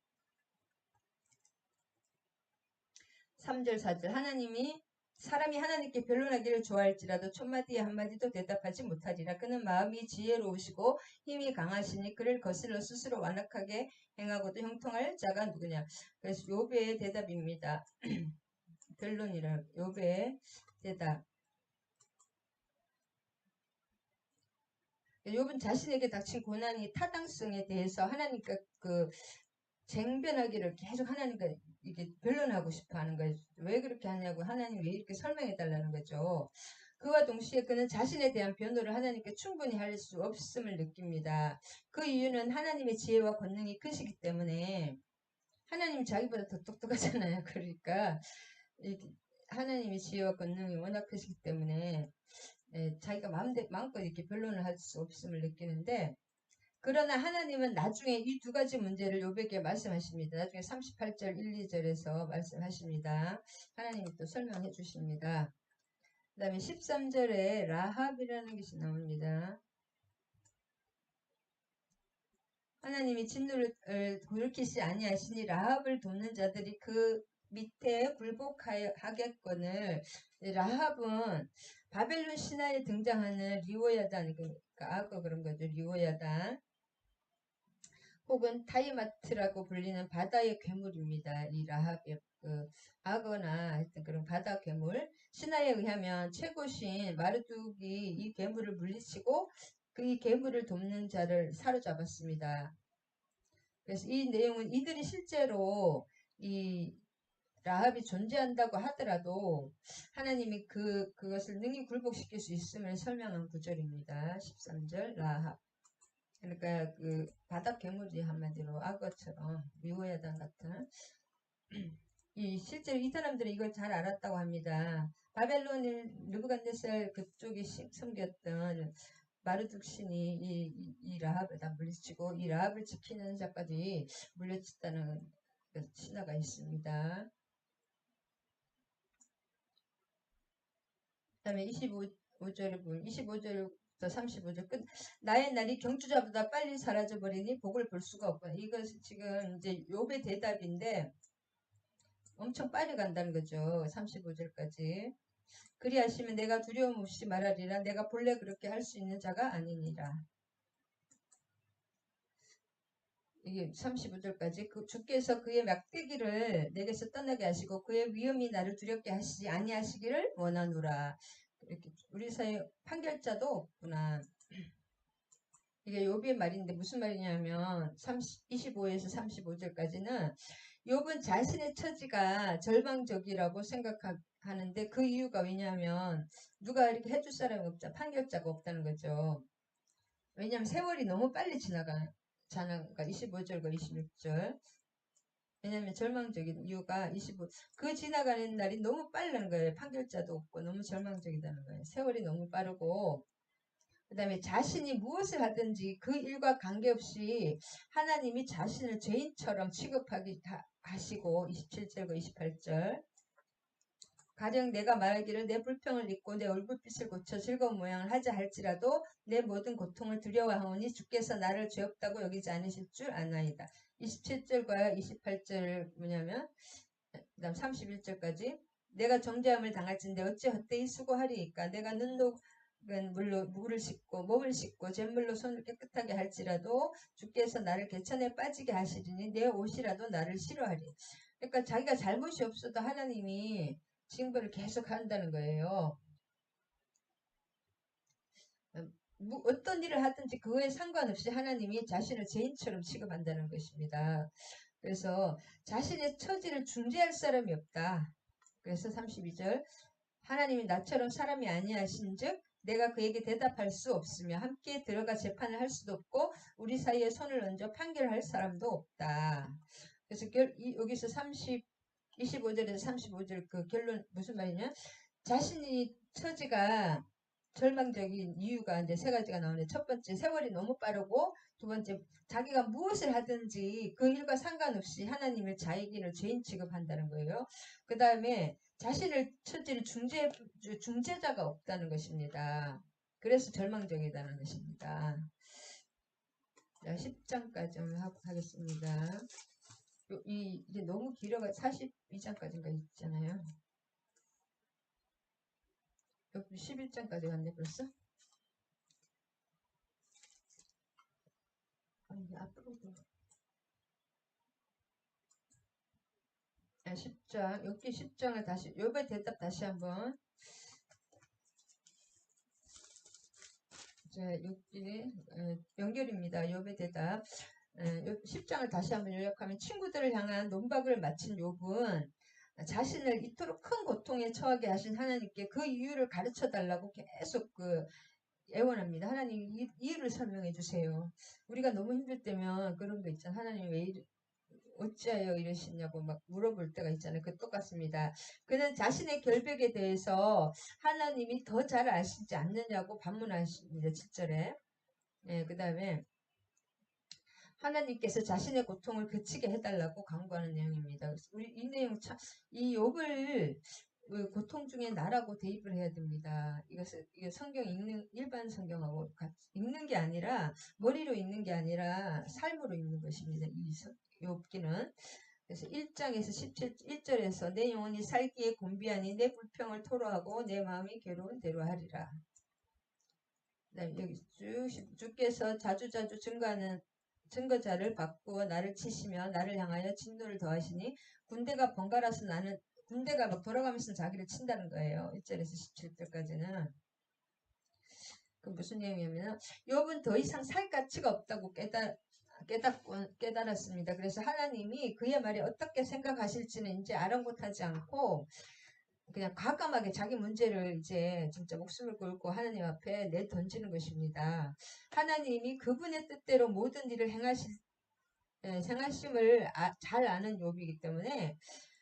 Speaker 1: 3절 4절 하나님이 사람이 하나님께 변론하기를 좋아할지라도 첫마디에 한마디도 대답하지 못하리라. 그는 마음이 지혜로우시고 힘이 강하시니 그를 거슬러 스스로 완악하게 행하고도 형통할 자가 누구냐. 그래서 욥의 대답입니다. 변론이라 욥의 대답. 욥은 자신에게 닥친 고난이 타당성에 대해서 하나님과 쟁변하기를 계속 하나님과 이게 변론하고 싶어 하는 거예요. 왜 그렇게 하냐고, 하나님 왜 이렇게 설명해 달라는 거죠. 그와 동시에 그는 자신에 대한 변호를 하나님께 충분히 할 수 없음을 느낍니다. 그 이유는 하나님의 지혜와 권능이 크시기 때문에. 하나님 자기보다 더 똑똑하잖아요. 그러니까 하나님의 지혜와 권능이 워낙 크시기 때문에 자기가 마음껏 이렇게 변론을 할 수 없음을 느끼는데, 그러나 하나님은 나중에 이 두 가지 문제를 욥에게 말씀하십니다. 나중에 38절 1, 2절에서 말씀하십니다. 하나님이 또 설명해 주십니다. 그 다음에 13절에 라합이라는 것이 나옵니다. 하나님이 진노를 돌이키지 아니하시니 라합을 돕는 자들이 그 밑에 굴복하겠거늘. 라합은 바벨론 신화에 등장하는 리오야단, 그러니까 악어 그런 거죠. 리오야단 혹은 타이마트라고 불리는 바다의 괴물입니다. 이 라합의 악어나 하여튼 그런 바다 괴물. 신화에 의하면 최고신 마르둑이 이 괴물을 물리치고 이 괴물을 돕는 자를 사로잡았습니다. 그래서 이 내용은 이들이 실제로 이 라합이 존재한다고 하더라도 하나님이 그것을 능히 굴복시킬 수 있음을 설명한 구절입니다. 13절 라합. 그러니까 바닥 괴물이 한마디로 악어처럼 미워야단 같은 실제로 이 사람들은 이걸 잘 알았다고 합니다. 바벨론을 느부갓네살 그쪽에 섬겼던 마르둑 신이 이 라합을 다 물리치고 이 라합을 지키는 자까지 물리쳤다는 신화가 있습니다. 그 다음에 25절을 보면 25절 35절 끝. 나의 날이 경주자보다 빨리 사라져버리니 복을 볼 수가 없구나. 이것이 지금 이제 욥의 대답인데 엄청 빨리 간다는 거죠. 35절까지. 그리하시면 내가 두려움 없이 말하리라. 내가 본래 그렇게 할 수 있는 자가 아니니라. 이게 35절까지 주께서 그의 막대기를 내게서 떠나게 하시고 그의 위험이 나를 두렵게 하시지 아니하시기를 원하노라. 이렇게 우리 사이에 판결자도 없구나. 이게 욥의 말인데 무슨 말이냐면 25에서 35절까지는 욥은 자신의 처지가 절망적이라고 생각하는데 그 이유가 왜냐하면 누가 이렇게 해줄 사람이 없자 판결자가 없다는 거죠. 왜냐하면 세월이 너무 빨리 지나가잖아. 그러니까 25절과 26절. 왜냐하면 절망적인 이유가 그 지나가는 날이 너무 빠르는 거예요. 판결자도 없고 너무 절망적이다는 거예요. 세월이 너무 빠르고 그 다음에 자신이 무엇을 하든지 그 일과 관계없이 하나님이 자신을 죄인처럼 취급하기 하시고 27절과 28절 가령 내가 말하기를 내 불평을 잊고 내 얼굴빛을 고쳐 즐거운 모양을 하자 할지라도 내 모든 고통을 두려워하오니 주께서 나를 죄 없다고 여기지 않으실 줄 아나이다. 27절과 28절 뭐냐면 그 다음 31절까지 내가 정죄함을 당할진데 어찌 헛되이 수고하리이까. 내가 물로 물을 씻고 몸을 씻고 잿물로 손을 깨끗하게 할지라도 주께서 나를 개천에 빠지게 하시리니 내 옷이라도 나를 싫어하리. 그러니까 자기가 잘못이 없어도 하나님이 징벌을 계속 한다는 거예요. 어떤 일을 하든지 그거에 상관없이 하나님이 자신을 죄인처럼 취급한다는 것입니다. 그래서 자신의 처지를 중재할 사람이 없다. 그래서 32절 하나님이 나처럼 사람이 아니하신즉 내가 그에게 대답할 수 없으며 함께 들어가 재판을 할 수도 없고 우리 사이에 손을 얹어 판결할 사람도 없다. 그래서 여기서 25절에서 35절 그 결론 무슨 말이냐? 자신이 처지가 절망적인 이유가 이제 세 가지가 나오는데 첫 번째 세월이 너무 빠르고 두 번째 자기가 무엇을 하든지 그 일과 상관없이 하나님을 자기를 죄인 취급한다는 거예요. 그 다음에 자신을 처지를 중재자가 없다는 것입니다. 그래서 절망적이다는 것입니다. 자, 10장까지 하겠습니다. 이제 너무 길어가 42장까지인가 있잖아요. 여기 11장까지 갔네 벌써? 아니 앞으로도 10장 여기 10장을 다시 요번 대답 다시 한번 자 여기 연결입니다. 요번 대답 10장을 다시 한번 요약하면 친구들을 향한 논박을 마친 욥은 자신을 이토록 큰 고통에 처하게 하신 하나님께 그 이유를 가르쳐 달라고 계속 애원합니다. 하나님 이유를 설명해 주세요. 우리가 너무 힘들 때면 그런 거 있잖아요. 하나님 왜 어찌하여 이러시냐고 막 물어볼 때가 있잖아요. 그 똑같습니다. 그는 자신의 결백에 대해서 하나님이 더 잘 아시지 않느냐고 반문하십니다. 7절에. 그 다음에 하나님께서 자신의 고통을 그치게 해달라고 강구하는 내용입니다. 그래서 우리 이 내용 이 욥을 고통 중에 나라고 대입을 해야 됩니다. 이거 성경 읽는 일반 성경하고 같이 읽는 게 아니라 머리로 읽는 게 아니라 삶으로 읽는 것입니다. 이 욥기는 그래서 1장에서 1절에서 내 영혼이 살기에 곤비하니 내 불평을 토로하고 내 마음이 괴로운 대로 하리라. 여기 주께서 자주자주 증거하는 증거자를 바꾸어 나를 치시며 나를 향하여 진노를 더하시니 군대가 번갈아서 군대가 막 돌아가면서 자기를 친다는 거예요. 1절에서 17절까지는. 그 무슨 내용이냐면 욥은 더 이상 살 가치가 없다고 깨달았습니다. 그래서 하나님이 그의 말이 어떻게 생각하실지는 이제 아랑곳하지 않고 그냥 과감하게 자기 문제를 이제 진짜 목숨을 걸고 하나님 앞에 내던지는 것입니다. 하나님이 그분의 뜻대로 모든 일을 행하심을 잘 아는 욥이기 때문에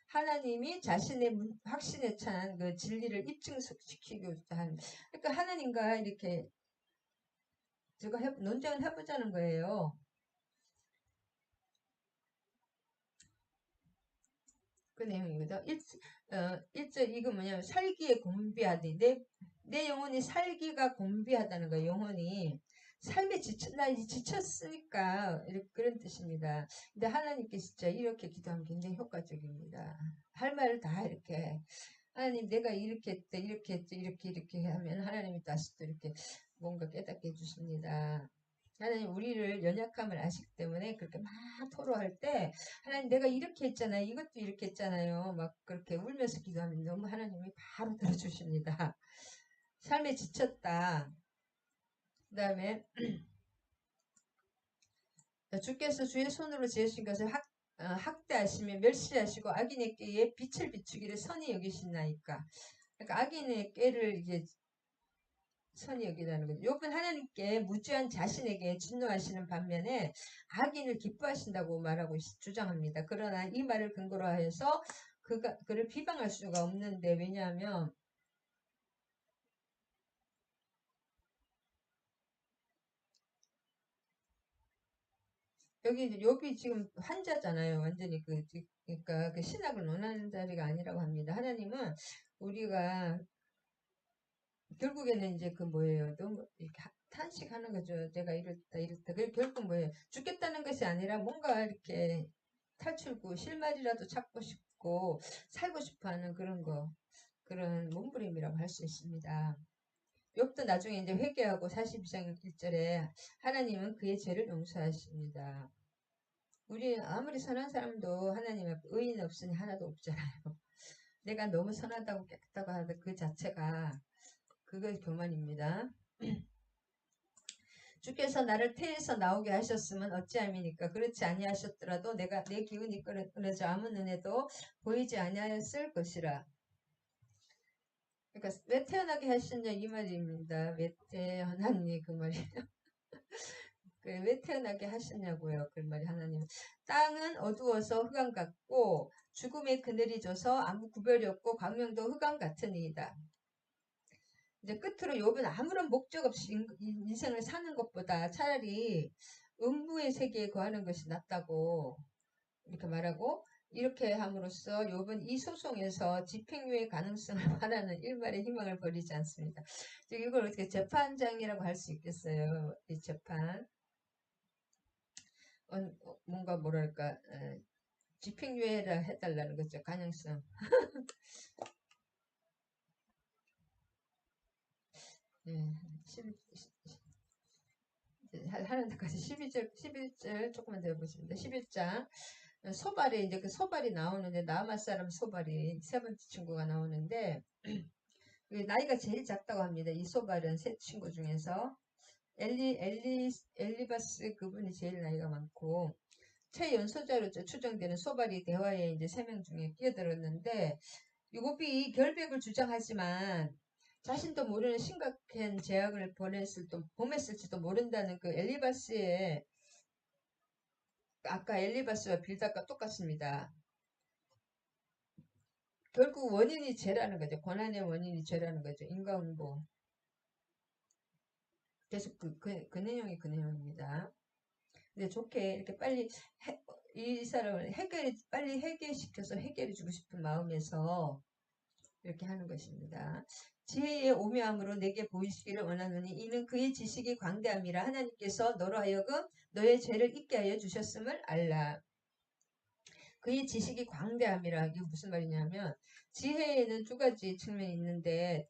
Speaker 1: 하나님이 자신의 확신에 찬 그 진리를 입증시키고자 하는 그러니까 하나님과 이렇게 제가 논쟁을 해보자는 거예요. 그 내용입니다. 1절 이거 뭐냐면 살기에 곤비하니 내 영혼이 살기가 곤비하다는 거예요. 영혼이 삶에 지쳤으니까 그런 뜻입니다. 근데 하나님께 진짜 이렇게 기도하면 굉장히 효과적입니다. 할 말을 다 이렇게 하나님 내가 이렇게 했대 이렇게 했대 이렇게 하면 하나님이 다시 또 이렇게 뭔가 깨닫게 해주십니다. 하나님 우리를 연약함을 아시기 때문에 그렇게 막 토로할 때 하나님 내가 이렇게 했잖아요. 이것도 이렇게 했잖아요. 막 그렇게 울면서 기도하면 너무 하나님이 바로 들어주십니다. 삶에 지쳤다. 그 다음에 주께서 주의 손으로 지으신 것을 학대하시며 멸시하시고 악인의 꾀에 빛을 비추기를 선히 여기시나이까. 그러니까 악인의 꾀를 이제 선히 여기라는 거죠. 욥은 하나님께 무죄한 자신에게 진노하시는 반면에 악인을 기뻐하신다고 말하고 주장합니다. 그러나 이 말을 근거로 해서 그를 비방할 수가 없는데 왜냐하면 여기 욥이 지금 환자잖아요. 완전히 그러니까 그 신학을 논하는 자리가 아니라고 합니다. 하나님은 우리가 결국에는 이제 그 뭐예요? 너무 이렇게 탄식하는 거죠. 내가 이랬다. 그 결국 뭐예요? 죽겠다는 것이 아니라 뭔가 이렇게 탈출구, 실마리라도 찾고 싶고 살고 싶어하는 그런 몸부림이라고 할 수 있습니다. 욥도 나중에 이제 회개하고 42장 1절에 하나님은 그의 죄를 용서하십니다. 우리 아무리 선한 사람도 하나님 앞에 의인 없으니 하나도 없잖아요. 내가 너무 선하다고 깨끗하고 하는 그 자체가 그거 교만입니다. 주께서 나를 태에서 나오게 하셨으면 어찌함이니까. 그렇지 아니하셨더라도 내가 내 기운이 끊어져 아무 눈에도 보이지 아니하였을 것이라. 그러니까 왜 태어나게 하셨냐 이 말입니다. 왜 태어났니 그 말이에요. 왜 태어나게 하셨냐고요. 그 말이 하나님. 땅은 어두워서 흑암 같고 죽음의 그늘이 져서 아무 구별이 없고 광명도 흑암 같으니이다. 이제 끝으로 욥은 아무런 목적 없이 인생을 사는 것보다 차라리 음부의 세계에 거하는 것이 낫다고 이렇게 말하고, 이렇게 함으로써 욥은 이 소송에서 집행유예 가능성을 바라는 일말의 희망을 버리지 않습니다. 이걸 어떻게 재판장이라고 할 수 있겠어요. 이 재판. 뭔가 뭐랄까 집행유예라 해달라는 거죠. 가능성. 네, 하는 데까지 11절 조금만 더 해보겠습니다. 11장 소발이 이제 그 소발이 나오는데 나아마 사람 소발이 세 번째 친구가 나오는데 나이가 제일 작다고 합니다. 이 소발은 세 친구 중에서 엘리바스 그분이 제일 나이가 많고 최연소자로 추정되는 소발이 대화에 이제 3명 중에 끼어들었는데 욥이 결백을 주장하지만 자신도 모르는 심각한 재앙을 범했을지도 모른다는 그 엘리바스의 아까 엘리바스와 빌닷과 똑같습니다. 결국 원인이 죄라는 거죠. 고난의 원인이 죄라는 거죠. 인과응보. 계속 그 내용이 그 내용입니다. 근데 좋게 이렇게 빨리 이 사람을 빨리 해결시켜서 해결해주고 싶은 마음에서 이렇게 하는 것입니다. 지혜의 오묘함으로 내게 보이시기를 원하노니 이는 그의 지식이 광대함이라. 하나님께서 너로 하여금 너의 죄를 잊게 하여 주셨음을 알라. 그의 지식이 광대함이라. 이게 무슨 말이냐면 지혜에는 두 가지 측면이 있는데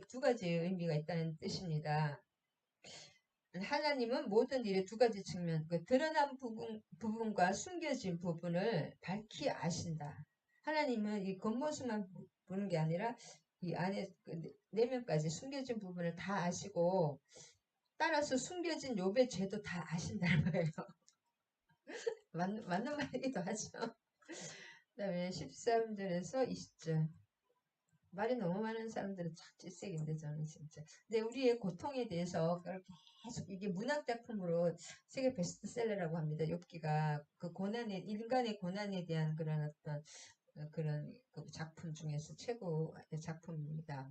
Speaker 1: 두 가지의 의미가 있다는 뜻입니다. 하나님은 모든 일의 두 가지 측면, 그 드러난 부분과 숨겨진 부분을 밝히 아신다. 하나님은 이 겉모습만 보는 게 아니라 이 안에 내면까지 숨겨진 부분을 다 아시고 따라서 숨겨진 욥의 죄도 다 아신다는 거예요. 맞는 말이기도 하죠. 그 다음에 13절에서 20절. 말이 너무 많은 사람들은 참 질색인데 저는 진짜. 근데 우리의 고통에 대해서 계속 이게 문학작품으로 세계 베스트셀러라고 합니다. 욥기가 그 인간의 고난에 대한 그런 어떤 그런 그 작품 중에서 최고의 작품입니다.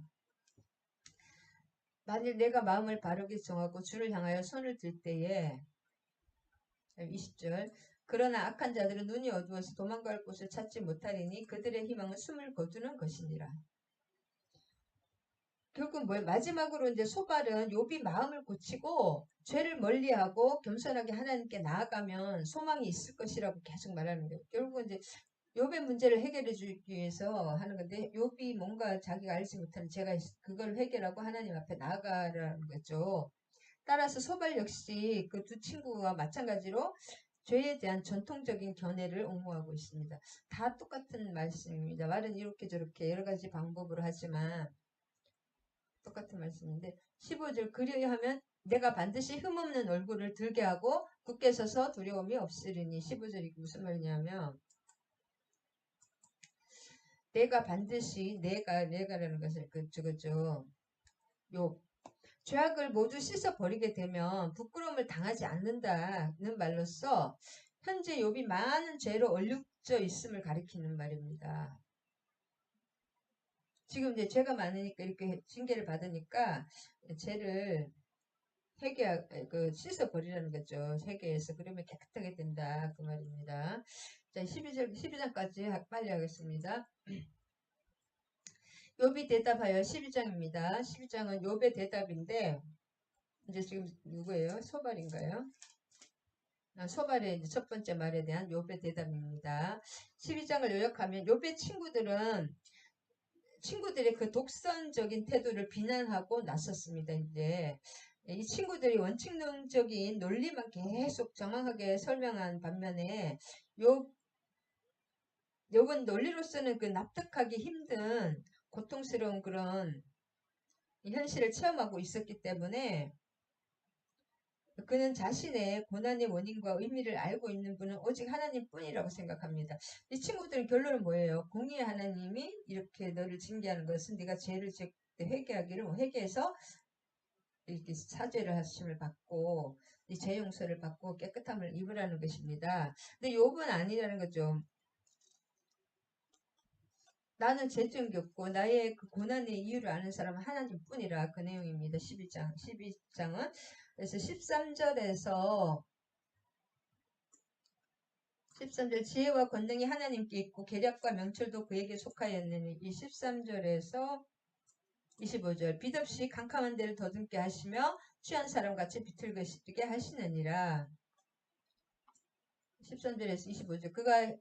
Speaker 1: 만일 내가 마음을 바르게 정하고 주를 향하여 손을 들 때에 20절 그러나 악한 자들은 눈이 어두워서 도망갈 곳을 찾지 못하리니 그들의 희망은 숨을 거두는 것이니라. 결국 마지막으로 이제 소발은 욥이 마음을 고치고 죄를 멀리하고 겸손하게 하나님께 나아가면 소망이 있을 것이라고 계속 말하는 거예요. 결국은 이제 욥의 문제를 해결해 주기 위해서 하는 건데 욥이 뭔가 자기가 알지 못하는 제가 그걸 해결하고 하나님 앞에 나아가라는 거죠. 따라서 소발 역시 그 두 친구와 마찬가지로 죄에 대한 전통적인 견해를 옹호하고 있습니다. 다 똑같은 말씀입니다. 말은 이렇게 저렇게 여러 가지 방법으로 하지만 똑같은 말씀인데 15절 그리하여 하면 내가 반드시 흠없는 얼굴을 들게 하고 굳게 서서 두려움이 없으리니. 15절이 무슨 말이냐면 내가 반드시 내가라는 것을 저거죠. 죄악을 모두 씻어 버리게 되면 부끄러움을 당하지 않는다는 말로써 현재 욥이 많은 죄로 얼룩져 있음을 가리키는 말입니다. 지금 이제 죄가 많으니까 이렇게 징계를 받으니까 죄를 씻어 버리라는 거죠. 세계에서. 그러면 깨끗하게 된다. 그 말입니다. 자, 12장까지 빨리 하겠습니다. 욥이 대답하여 12장입니다. 12장은 욥의 대답인데, 이제 지금 누구예요? 소발인가요? 소발의 이제 첫 번째 말에 대한 욥의 대답입니다. 12장을 요약하면 욥의 친구들의 그 독선적인 태도를 비난하고 나섰습니다. 이제 이 친구들이 원칙론적인 논리만 계속 정확하게 설명한 반면에 욥은 논리로서는 그 납득하기 힘든 고통스러운 그런 현실을 체험하고 있었기 때문에 그는 자신의 고난의 원인과 의미를 알고 있는 분은 오직 하나님뿐이라고 생각합니다. 이 친구들은 결론은 뭐예요? 공의의 하나님이 이렇게 너를 징계하는 것은 네가 죄를 회개하기를 회개해서 이렇게 사죄를 하심을 받고 이 죄 용서를 받고 깨끗함을 입으라는 것입니다. 근데 욥은 아니라는 거죠. 나는 죄증이 없고 나의 그 고난의 이유를 아는 사람은 하나님뿐이라 그 내용입니다. 12장은 그래서 13절 지혜와 권능이 하나님께 있고 계략과 명철도 그에게 속하였느니 이 13절에서 25절 빛없이 캄캄한 데를 더듬게 하시며 취한 사람같이 비틀게 하시느니라. 13절에서 25절 그가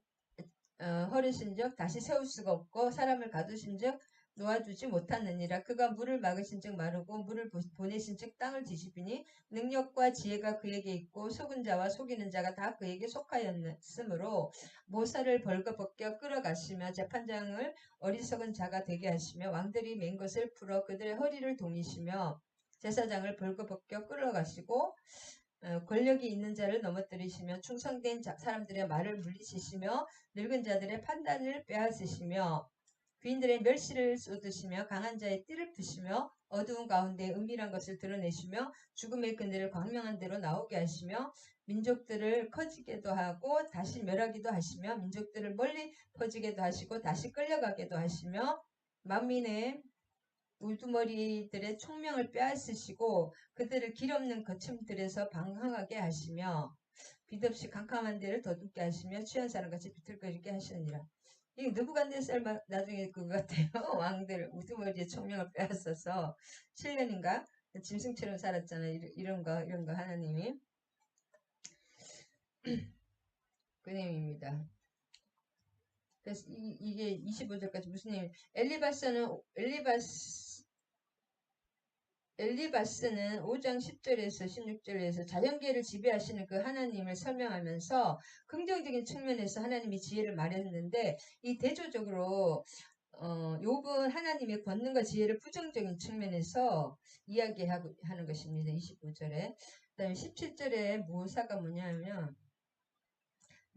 Speaker 1: 허르신즉 다시 세울 수가 없고 사람을 가두신즉 놓아주지 못하느니라. 그가 물을 막으신즉 마르고 물을 보내신즉 땅을 뒤집으니 능력과 지혜가 그에게 있고 속은 자와 속이는 자가 다 그에게 속하였으므로 모사를 벌거벗겨 끌어가시며 재판장을 어리석은 자가 되게 하시며 왕들이 맨 것을 풀어 그들의 허리를 동이시며 제사장을 벌거벗겨 끌어가시고 권력이 있는 자를 넘어뜨리시며 충성된 사람들의 말을 물리치시며 늙은 자들의 판단을 빼앗으시며 귀인들의 멸시를 쏟으시며 강한 자의 띠를 푸시며 어두운 가운데 은밀한 것을 드러내시며 죽음의 그늘을 광명한 대로 나오게 하시며 민족들을 커지게도 하고 다시 멸하기도 하시며 민족들을 멀리 퍼지게도 하시고 다시 끌려가게도 하시며 만민의 우두머리들의 총명을 빼앗으시고 그들을 길없는 거침들에서 방황하게 하시며 빛없이 캄캄한 데를 더듬게 하시며 취한 사람같이 비틀거리게 하시느니라. 이 느부갓네살 나중에 그거 같아요. 왕들 우두머리의 총명을 빼앗아서 7년인가 짐승처럼 살았잖아요. 이런 거 하나님이 그 내용입니다. 그래서 이게 25절까지 무슨 내용? 엘리바스는 5장 10절에서 16절에서 자연계를 지배하시는 그 하나님을 설명하면서 긍정적인 측면에서 하나님이 지혜를 말했는데 이 대조적으로 욥은 하나님의 권능과 지혜를 부정적인 측면에서 이야기하고 하는 것입니다. 25절에. 그 다음에 17절에 모사가 뭐냐면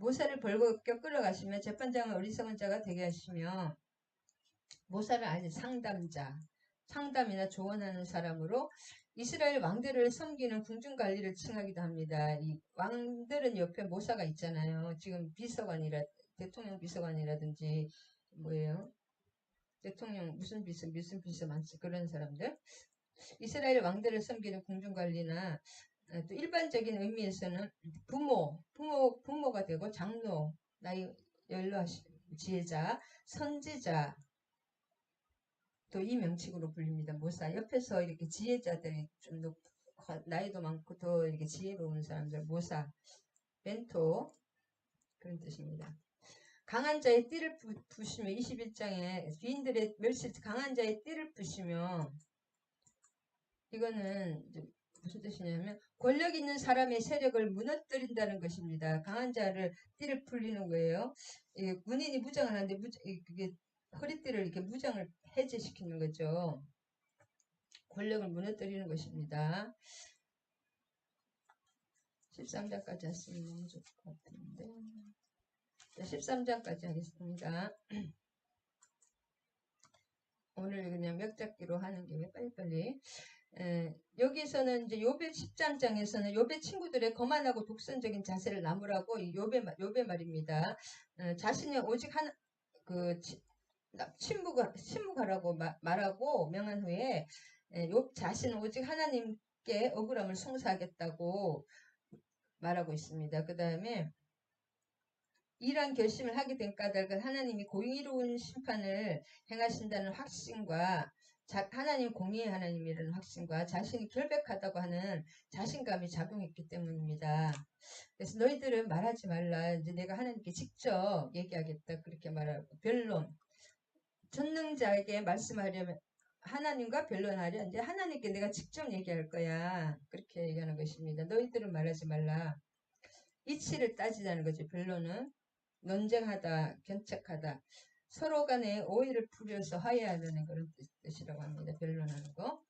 Speaker 1: 모사를 벌거벗겨 끌어가시며 재판장을 어리석은 자가 되게 하시며 모사를 아니 상담이나 조언하는 사람으로 이스라엘 왕들을 섬기는 궁중관리를 칭하기도 합니다. 이 왕들은 옆에 모사가 있잖아요. 지금 대통령 비서관이라든지 뭐예요? 대통령 무슨 비서 많지 그런 사람들. 이스라엘 왕들을 섬기는 궁중관리나 또 일반적인 의미에서는 부모가 되고 장로, 나이 연로하신 지혜자, 선지자 또 이 명칭으로 불립니다. 모사 옆에서 이렇게 지혜자들이 좀 더 나이도 많고 더 이렇게 지혜로운 사람들 모사, 멘토 그런 뜻입니다. 강한 자의 띠를 푸시며 21장에 귀인들의 멸시 강한 자의 띠를 푸시며 이거는 무슨 뜻이냐면 권력 있는 사람의 세력을 무너뜨린다는 것입니다. 강한 자를 띠를 풀리는 거예요. 군인이 무장을 하는데 그게 허리띠를 이렇게 무장을 해제시키는 거죠. 권력을 무너뜨리는 것입니다. 13장까지 했으면 너무 좋을 것 같은데 13장까지 하겠습니다. 오늘 그냥 몇 잡기로 하는 게 빨리빨리 여기서는 이제 욥의 13장에서는 욥의 친구들의 거만하고 독선적인 자세를 나무라고 욥의 말입니다. 자신이 오직 침묵하라고 말하고 명한 후에 욥 자신은 오직 하나님께 억울함을 송사하겠다고 말하고 있습니다. 그 다음에 이러한 결심을 하게 된 까닭은 하나님이 공의로운 심판을 행하신다는 확신과 하나님 공의의 하나님이라는 확신과 자신이 결백하다고 하는 자신감이 작용했기 때문입니다. 그래서 너희들은 말하지 말라. 이제 내가 하나님께 직접 얘기하겠다. 그렇게 말하고 변론. 전능자에게 말씀하려면 하나님과 변론하려 이제 하나님께 내가 직접 얘기할 거야. 그렇게 얘기하는 것입니다. 너희들은 말하지 말라. 이치를 따지자는 거죠. 변론은 논쟁하다, 견책하다. 서로 간에 오해를 풀어서 화해하려는 그런 뜻이라고 합니다. 변론하는 거.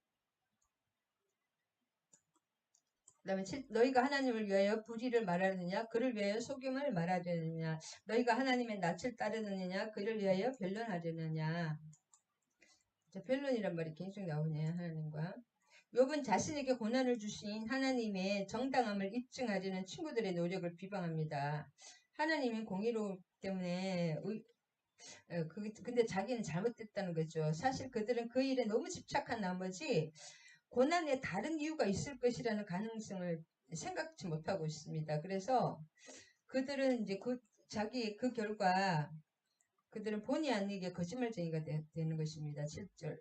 Speaker 1: 그다음에 너희가 하나님을 위하여 불의를 말하느냐 그를 위하여 속임을 말하려느냐 너희가 하나님의 낯을 따르느냐 그를 위하여 변론하려느냐. 자, 변론이란 말이 계속 나오네요. 하나님과 욥은 자신에게 고난을 주신 하나님의 정당함을 입증하려는 친구들의 노력을 비방합니다. 하나님은 공의로우기 때문에 근데 자기는 잘못됐다는 거죠. 사실 그들은 그 일에 너무 집착한 나머지 고난에 다른 이유가 있을 것이라는 가능성을 생각지 못하고 있습니다. 그래서 그들은 이제 자기 그 결과 그들은 본의 아니게 거짓말쟁이가 되는 것입니다. 7절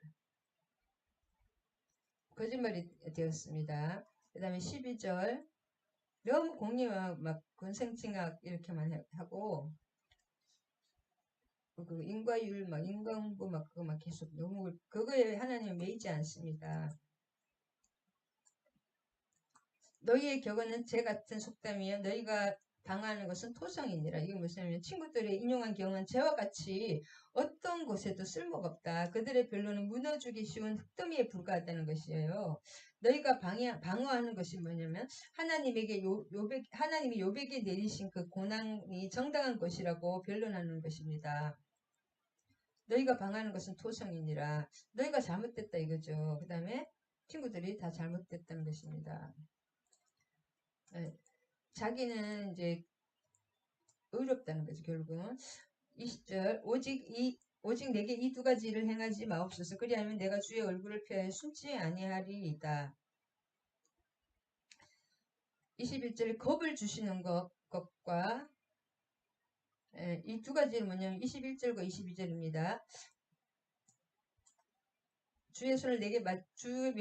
Speaker 1: 거짓말이 되었습니다. 그 다음에 12절 너무 공의와 막 권생칭악 이렇게만 하고 그 인과율 막 인과응보 막 그거 막 계속 너무 그거에 하나님 매이지 않습니다. 너희의 격언은 재 같은 속담이요 너희가 방하는 것은 토성이니라. 이게 무슨 친구들의 인용한 경은 재와 같이 어떤 곳에도 쓸모가 없다. 그들의 변론은 무너지기 쉬운 흙더미에 불과하다는 것이에요. 너희가 방어하는 것이 뭐냐면 하나님이 욥에게 내리신 그 고난이 정당한 것이라고 변론하는 것입니다. 너희가 방하는 것은 토성이니라. 너희가 잘못됐다 이거죠. 그 다음에 친구들이 다 잘못됐다는 것입니다. 자기는 이제 의롭다는 거죠. 결국은 20절 오직 내게 이 두 가지 일을 행하지 마옵소서. 그리하면 내가 주의 얼굴을 피하여 숨지 아니하리이다. 21절 겁을 주시는 것과 이 두 가지는 뭐냐면 21절과 22절입니다. 주의 손을 내게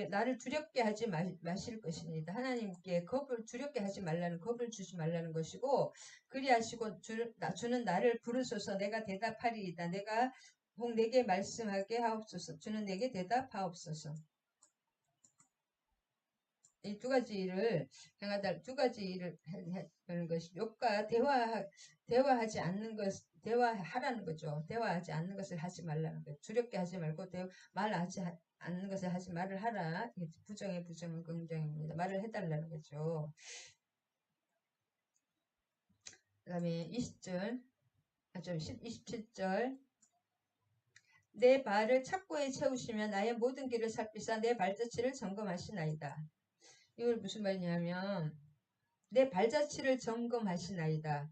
Speaker 1: 나를 두렵게 하지 마실 것입니다. 하나님께 두렵게 하지 말라는 겁을 주지 말라는 것이고 그리하시고 주는 나를 부르소서 내가 대답하리이다. 내가 혹 내게 말씀하게 하옵소서. 주는 내게 대답하옵소서. 이 두 가지 일을 행하다 두 가지 일을 하는 것이 욥과 대화하지 않는 대화하라는 거죠. 대화하지 않는 것을 하지 말라는 거예요. 두렵게 하지 말고 말하지 않는 것을 하지 말을 하라. 부정의 부정은 긍정입니다. 말을 해달라는 거죠. 그 다음에 20절 27절 내 발을 착고에 채우시면 나의 모든 길을 살피사 내 발자취를 점검하시나이다. 이걸 무슨 말이냐면 내 발자취를 점검하시나이다.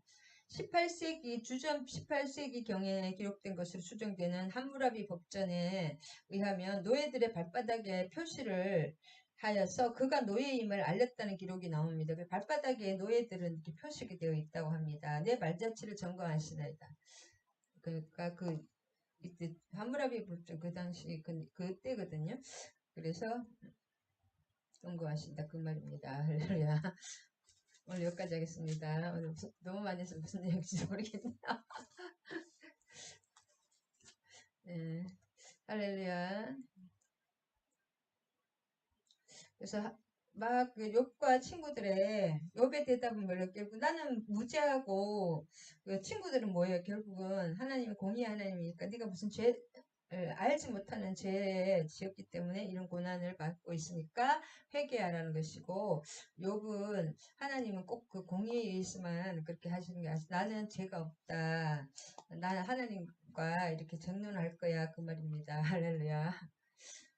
Speaker 1: 18세기 주전 18세기 경에 기록된 것으로 추정되는 함무라비 법전에 의하면 노예들의 발바닥에 표시를 하여서 그가 노예임을 알렸다는 기록이 나옵니다. 그 발바닥에 노예들은 이렇게 표시가 되어 있다고 합니다. 내 발자취를 점검하시나이다. 그러니까 이때 함무라비 법전 그 당시 그때거든요. 그래서 점검하신다 그 말입니다. 할렐루야. 오늘 여기까지 하겠습니다. 오늘 너무 많이 해서 무슨 내용인지 모르겠네요. 네, 할렐루야. 그래서 막 욥과 친구들의 욥의 대답은 별로 결국 나는 무죄하고 그 친구들은 뭐예요? 결국은 하나님이 공의 하나님이니까 네가 무슨 알지 못하는 죄에 지었기 때문에 이런 고난을 받고 있으니까 회개하라는 것이고 욥은 하나님은 꼭 그 공의에 있으면 그렇게 하시는 게 아니라 나는 죄가 없다. 나는 하나님과 이렇게 정론할 거야 그 말입니다. 할렐루야.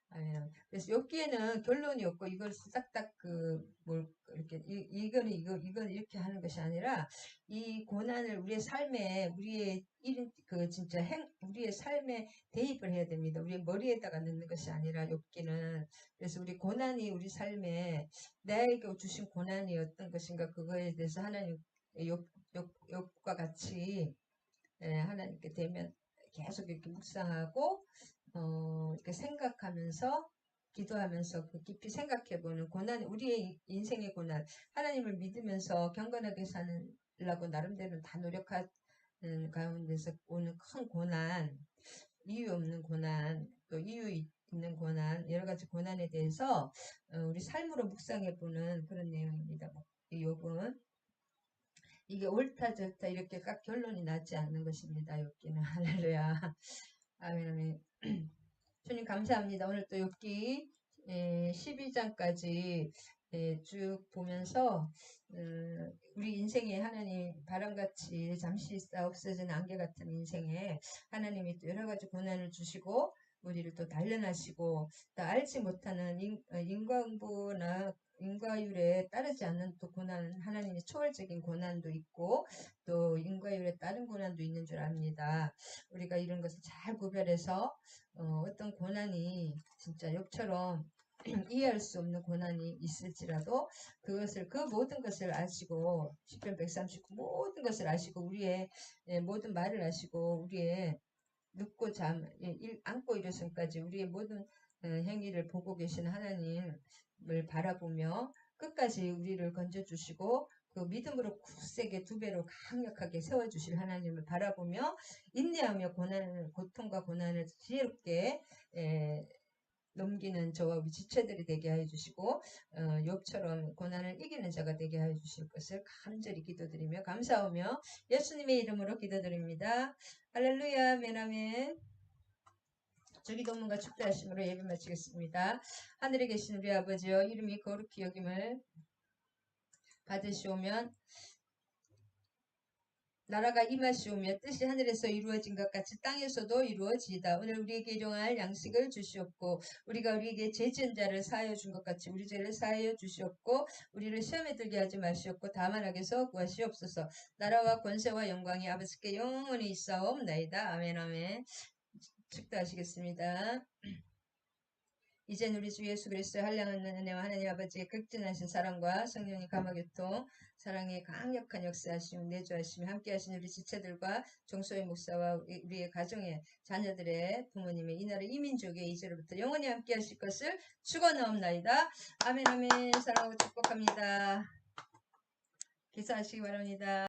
Speaker 1: 아멘. 그래서 여기에는 결론이 없고 이걸 싹딱 이렇게 이건 이렇게 하는 것이 아니라 이 고난을 우리의 삶에 진짜 우리의 삶에 대입을 해야 됩니다. 우리의 머리에다가 넣는 것이 아니라 욥기는 그래서 우리 고난이 우리 삶에 나에게 주신 고난이 어떤 것인가 그거에 대해서 하나님 욥과 같이 하나님께 대면 계속 이렇게 묵상하고 이렇게 생각하면서 기도하면서 깊이 생각해보는 고난, 우리의 인생의 고난, 하나님을 믿으면서 경건하게 살려고 나름대로 다 노력하는 가운데서 오는 큰 고난, 이유 없는 고난, 또 이유 있는 고난, 여러 가지 고난에 대해서 우리 삶으로 묵상해보는 그런 내용입니다. 이 욥은 이게 옳다 좋다 이렇게 각 결론이 나지 않는 것입니다. 욥기는 할렐루야. 아멘. 주님 감사합니다. 오늘 또 욥기 12장까지 쭉 보면서 우리 인생에 하나님 바람같이 잠시 있다 없어지는 안개 같은 인생에 하나님이 또 여러 가지 고난을 주시고 우리를 또 단련하시고 또 알지 못하는 인과응보나 인과율에 따르지 않는 또 고난, 하나님의 초월적인 고난도 있고 또 인과율에 따른 고난도 있는 줄 압니다. 우리가 이런 것을 잘 구별해서 어떤 고난이 진짜 욕처럼 이해할 수 없는 고난이 있을지라도 그것을 그 모든 것을 아시고 시편 139 모든 것을 아시고 우리의 모든 말을 아시고 우리의 눕고 안고 일어선까지 우리의 모든 행위를 보고 계신 하나님을 바라보며 끝까지 우리를 건져주시고 그 믿음으로 굳세게 두 배로 강력하게 세워주실 하나님을 바라보며 인내하며 고통과 고난을 지혜롭게 넘기는 저와 우리 지체들이 되게 하여 주시고 욥처럼 고난을 이기는 자가 되게 하여 주실 것을 간절히 기도드리며 감사하며 예수님의 이름으로 기도드립니다. 할렐루야 아멘 아멘. 주기도문과 축도하심으로 예배 마치겠습니다. 하늘에 계신 우리 아버지여 이름이 거룩히 여김을 받으시오면 나라가 임하시오며 뜻이 하늘에서 이루어진 것 같이 땅에서도 이루어지이다. 오늘 우리에게 일용할 양식을 주시옵고 우리가 우리에게 죄 지은 자를 사하여 준 것 같이 우리 죄를 사하여 주시옵고 우리를 시험에 들게 하지 마시옵고 다만 악에서 구하시옵소서. 나라와 권세와 영광이 아버지께 영원히 있사옵나이다. 아멘 아멘. 축도하시겠습니다. 이젠 우리 주 예수 그리스도의 한량한 은혜와 하나님 아버지의 극진하신 사랑과 성령의 감화교통 사랑의 강력한 역사하심 내주하시며 함께하신 우리 지체들과 종소의 목사와 우리의 가정의 자녀들의 부모님의 이 나라 이민족의 이제로부터 영원히 함께하실 것을 축원하옵나이다. 아멘 아멘. 사랑하고 축복합니다. 기사하시기 바랍니다.